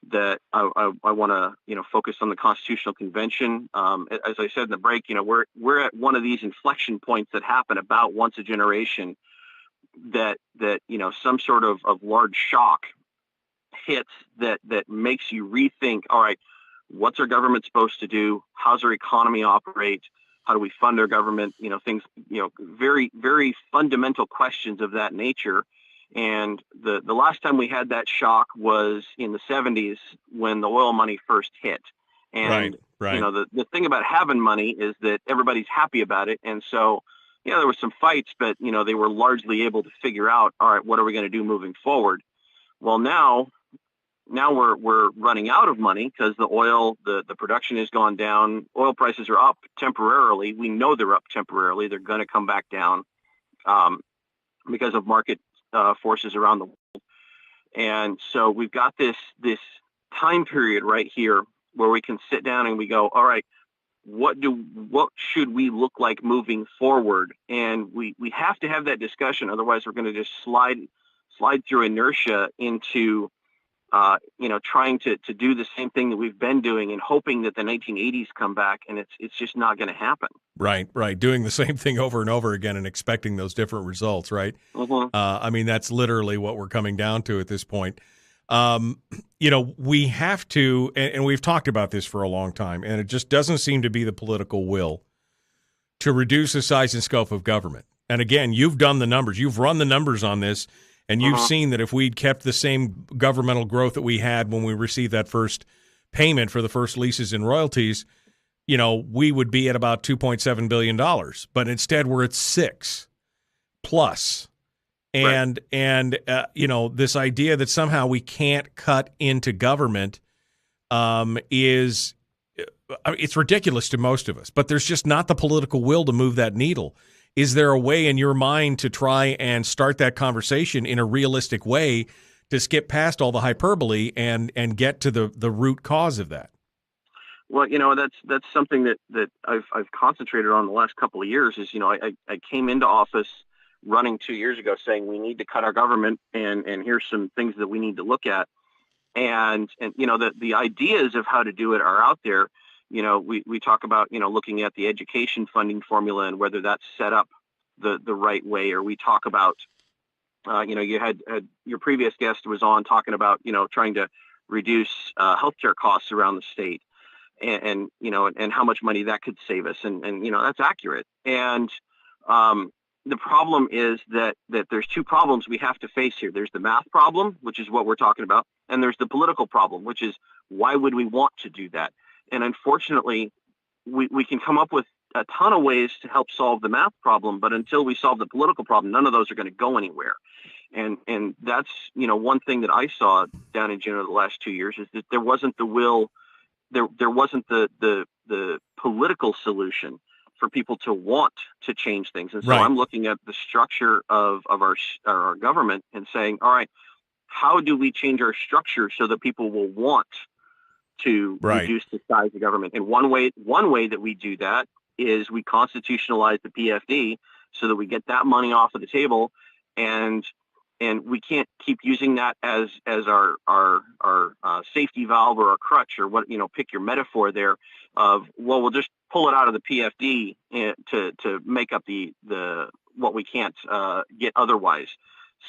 that I want to, focus on the Constitutional Convention. As I said in the break, we're at one of these inflection points that happen about once a generation, that some sort of large shock hits that makes you rethink, all right, what's our government supposed to do? How's our economy operate? How do we fund our government? Things, very, very fundamental questions of that nature. And the last time we had that shock was in the 70s when the oil money first hit. And, right. The thing about having money is that everybody's happy about it. And so, there were some fights, but, they were largely able to figure out, all right, what are we going to do moving forward? Well, now we're running out of money because the oil, the production has gone down. Oil prices are up temporarily. We know they're up temporarily. They're going to come back down because of market forces around the world. And so we've got this time period right here where we can sit down and we go, all right, what should we look like moving forward? And we have to have that discussion. Otherwise, we're going to just slide through inertia into trying to do the same thing that we've been doing and hoping that the 1980s come back, and it's just not going to happen. Right. Doing the same thing over and over again and expecting those different results, right? Mm-hmm. That's literally what we're coming down to at this point. We have to, and we've talked about this for a long time, and it just doesn't seem to be the political will to reduce the size and scope of government. And again, you've done the numbers. You've run the numbers on this. And you've seen that if we'd kept the same governmental growth that we had when we received that first payment for the first leases and royalties, we would be at about $2.7 billion. But instead, we're at $6 plus. And this idea that somehow we can't cut into government it's ridiculous to most of us. But there's just not the political will to move that needle. Is there a way in your mind to try and start that conversation in a realistic way to skip past all the hyperbole and get to the root cause of that? Well, that's something that I've concentrated on the last couple of years. Is I came into office running 2 years ago saying we need to cut our government and here's some things that we need to look at, and the ideas of how to do it are out there. We talk about, looking at the education funding formula and whether that's set up the right way, or we talk about, you had your previous guest was on talking about, trying to reduce healthcare costs around the state and how much money that could save us. And that's accurate. And the problem is that there's two problems we have to face here. There's the math problem, which is what we're talking about. And there's the political problem, which is why would we want to do that? And unfortunately, we can come up with a ton of ways to help solve the math problem, but until we solve the political problem, none of those are going to go anywhere. And that's, one thing that I saw down in Juneau the last 2 years is that there wasn't the will, there wasn't the political solution for people to want to change things. And so I'm looking at the structure of our government and saying, all right, how do we change our structure so that people will want to reduce the size of government? And one way that we do that is we constitutionalize the PFD so that we get that money off of the table, and we can't keep using that as our safety valve or a crutch, or what, pick your metaphor there of, well, we'll just pull it out of the PFD to make up the what we can't get otherwise,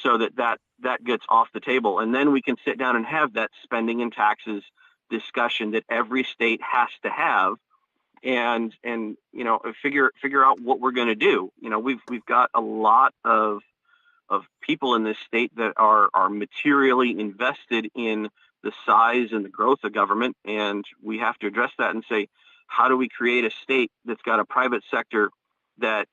so that gets off the table, and then we can sit down and have that spending and taxes discussion that every state has to have, and figure out what we're going to do. We've got a lot of people in this state that are materially invested in the size and the growth of government, and we have to address that and say, how do we create a state that's got a private sector that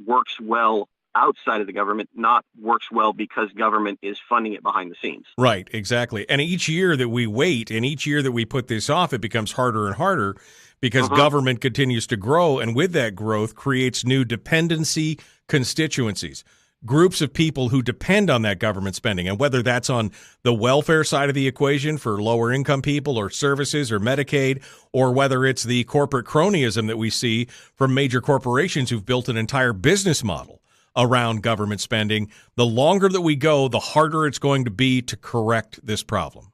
works well outside of the government, not works well because government is funding it behind the scenes. Right, exactly. And each year that we wait and each year that we put this off, it becomes harder and harder because government continues to grow, and with that growth creates new dependency, constituencies, groups of people who depend on that government spending, and whether that's on the welfare side of the equation for lower income people or services or Medicaid, or whether it's the corporate cronyism that we see from major corporations who've built an entire business model around government spending, the longer that we go, the harder it's going to be to correct this problem.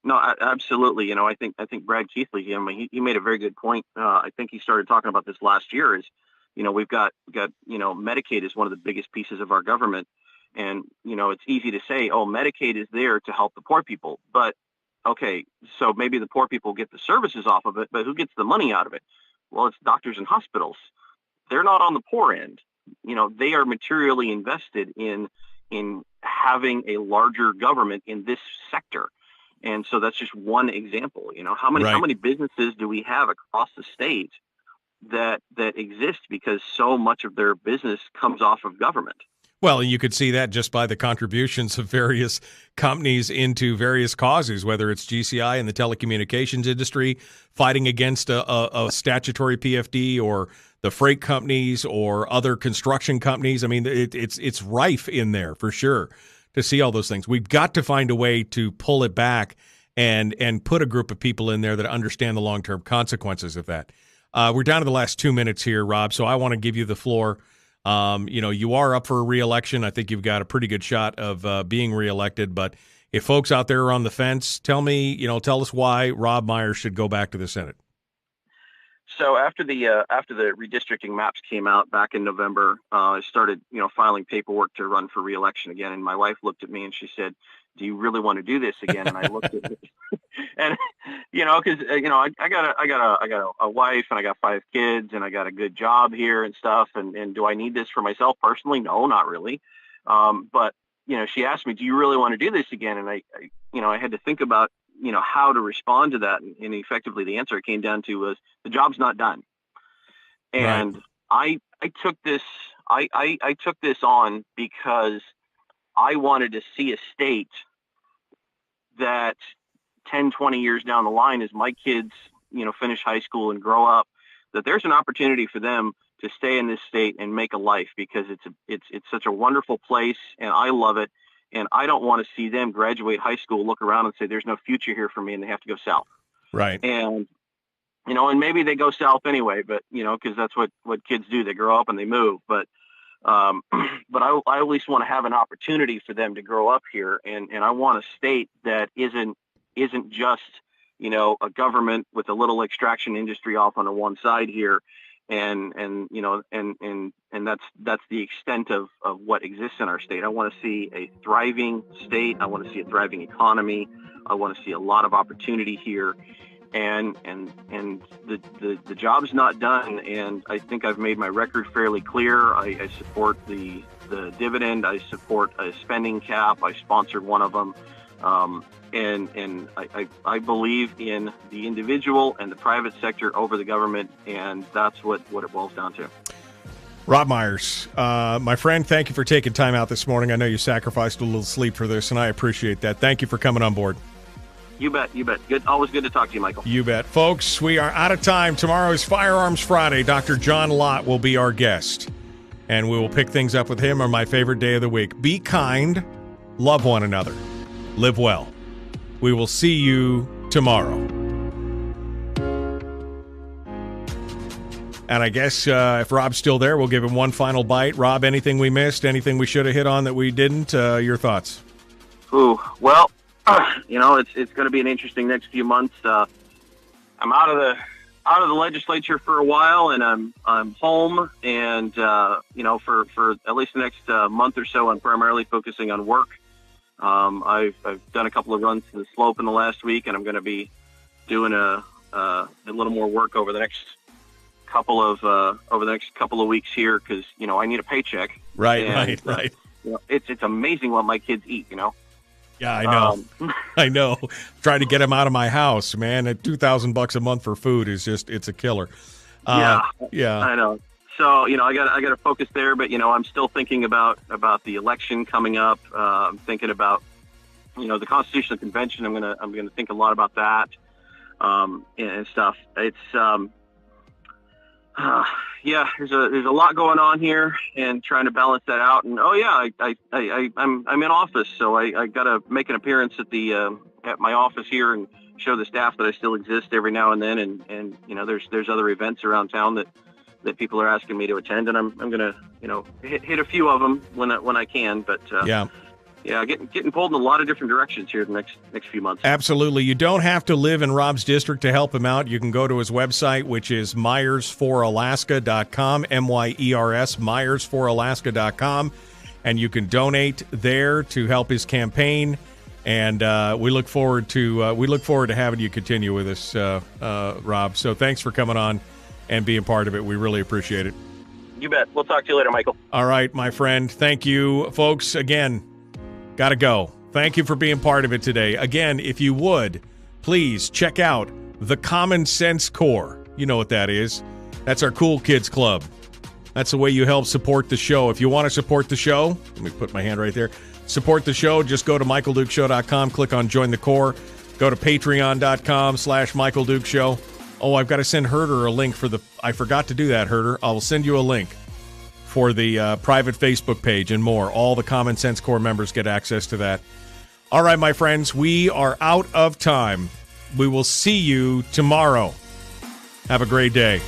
No, absolutely. I think Brad Keithley, he made a very good point. I think he started talking about this last year. Is we've got Medicaid is one of the biggest pieces of our government, and it's easy to say, oh, Medicaid is there to help the poor people, but okay, so maybe the poor people get the services off of it, but who gets the money out of it? Well, it's doctors and hospitals. They're not on the poor end. They are materially invested in having a larger government in this sector. And so that's just one example. How many businesses do we have across the state that exist because so much of their business comes off of government? Well, you could see that just by the contributions of various companies into various causes, whether it's GCI in the telecommunications industry fighting against a statutory PFD, or the freight companies or other construction companies. I mean, it's rife in there for sure to see all those things. We've got to find a way to pull it back and put a group of people in there that understand the long-term consequences of that. We're down to the last 2 minutes here, Rob, so I want to give you the floor. You are up for a re-election. I think you've got a pretty good shot of being re-elected, but if folks out there are on the fence, tell us why Robb Myers should go back to the Senate. So after the redistricting maps came out back in November, I started, filing paperwork to run for re-election again. And my wife looked at me and she said, "Do you really want to do this again?" And I looked at it, and because I got a wife and I got 5 kids and I got a good job here and stuff. And do I need this for myself personally? No, not really. But she asked me, "Do you really want to do this again?" And I had to think about how to respond to that, and effectively the answer it came down to was the job's not done. And right. I took this on because I wanted to see a state that 10, 20 years down the line, as my kids finish high school and grow up, that there's an opportunity for them to stay in this state and make a life, because it's such a wonderful place and I love it. And I don't want to see them graduate high school, look around and say, there's no future here for me, and they have to go south. Right. And, and maybe they go south anyway, but, because that's what kids do. They grow up and they move. But I at least want to have an opportunity for them to grow up here. And I want a state that isn't just, a government with a little extraction industry off on the one side here. And that's the extent of what exists in our state. I want to see a thriving state. I want to see a thriving economy. I want to see a lot of opportunity here, and the job's not done. And I think I've made my record fairly clear. I support the dividend. I support a spending cap. I sponsored one of them. And I believe in the individual and the private sector over the government, and that's what it boils down to. Robb Myers, my friend, thank you for taking time out this morning. I know you sacrificed a little sleep for this, and I appreciate that. Thank you for coming on board. You bet. Good. Always good to talk to you, Michael. You bet. Folks, we are out of time. Tomorrow is Firearms Friday. Dr. John Lott will be our guest, and we will pick things up with him on my favorite day of the week. Be kind, love one another, live well. We will see you tomorrow. And I guess if Rob's still there, we'll give him one final bite. Rob, anything we missed? Anything we should have hit on that we didn't? Your thoughts? Ooh, well, it's going to be an interesting next few months. I'm out of the legislature for a while, and I'm home, and for at least the next month or so, I'm primarily focusing on work. I've done a couple of runs to the slope in the last week, and I'm going to be doing a little more work over the next couple of weeks here, because I need a paycheck. Right. It's amazing what my kids eat. Yeah, I know. I know. Trying to get them out of my house, man. At $2,000 a month for food is it's a killer. Yeah, I know. So, I got to focus there, but, I'm still thinking about the election coming up. I'm thinking about, the Constitutional Convention. I'm going to think a lot about that, and stuff. It's, Yeah, there's a lot going on here, and trying to balance that out. And I'm in office, so I got to make an appearance at my office here and show the staff that I still exist every now and then. And there's other events around town that people are asking me to attend, and I'm gonna hit a few of them when I can. But getting pulled in a lot of different directions here the next few months. Absolutely. You don't have to live in Robb's district to help him out. You can go to his website, which is MyersForAlaska.com, MYERS, MyersForAlaska.com, and you can donate there to help his campaign. And we look forward to having you continue with us, Robb. So thanks for coming on and being part of it. We really appreciate it. You bet. We'll talk to you later, Michael. All right, my friend. Thank you, folks. Again, got to go. Thank you for being part of it today. Again, if you would, please check out the Common Sense Corps. You know what that is. That's our Cool Kids Club. That's the way you help support the show. If you want to support the show, let me put my hand right there. Support the show. Just go to MichaelDukeShow.com, click on Join the Corps. Go to Patreon.com/MichaelDukeShow. Oh, I've got to send Herder a link I forgot to do that, Herder. I will send you a link for the private Facebook page and more. All the Common Sense Corps members get access to that. All right, my friends, we are out of time. We will see you tomorrow. Have a great day.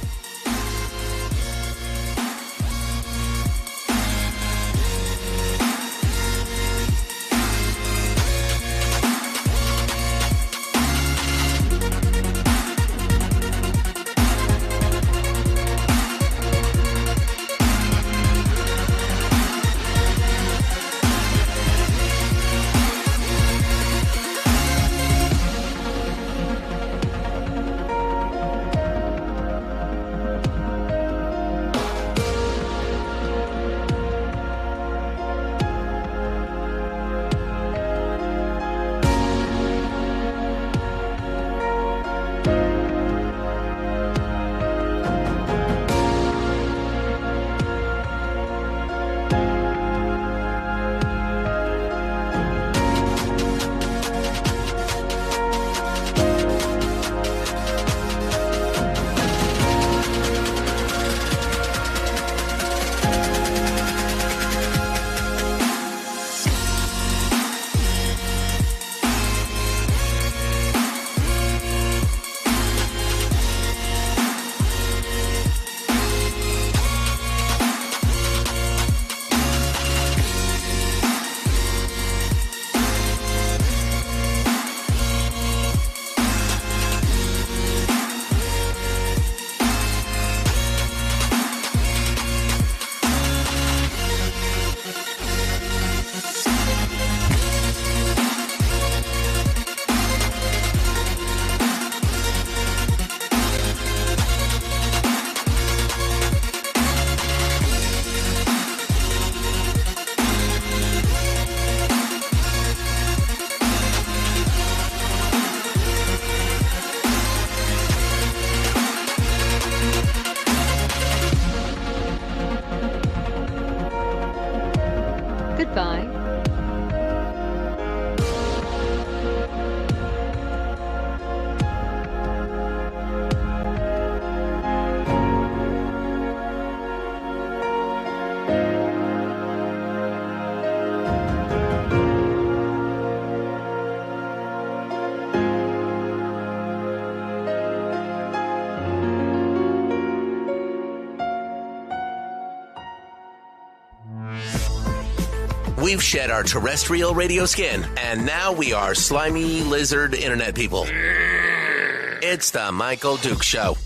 Goodbye. We've shed our terrestrial radio skin, and now we are slimy lizard internet people. It's the Michael Duke Show.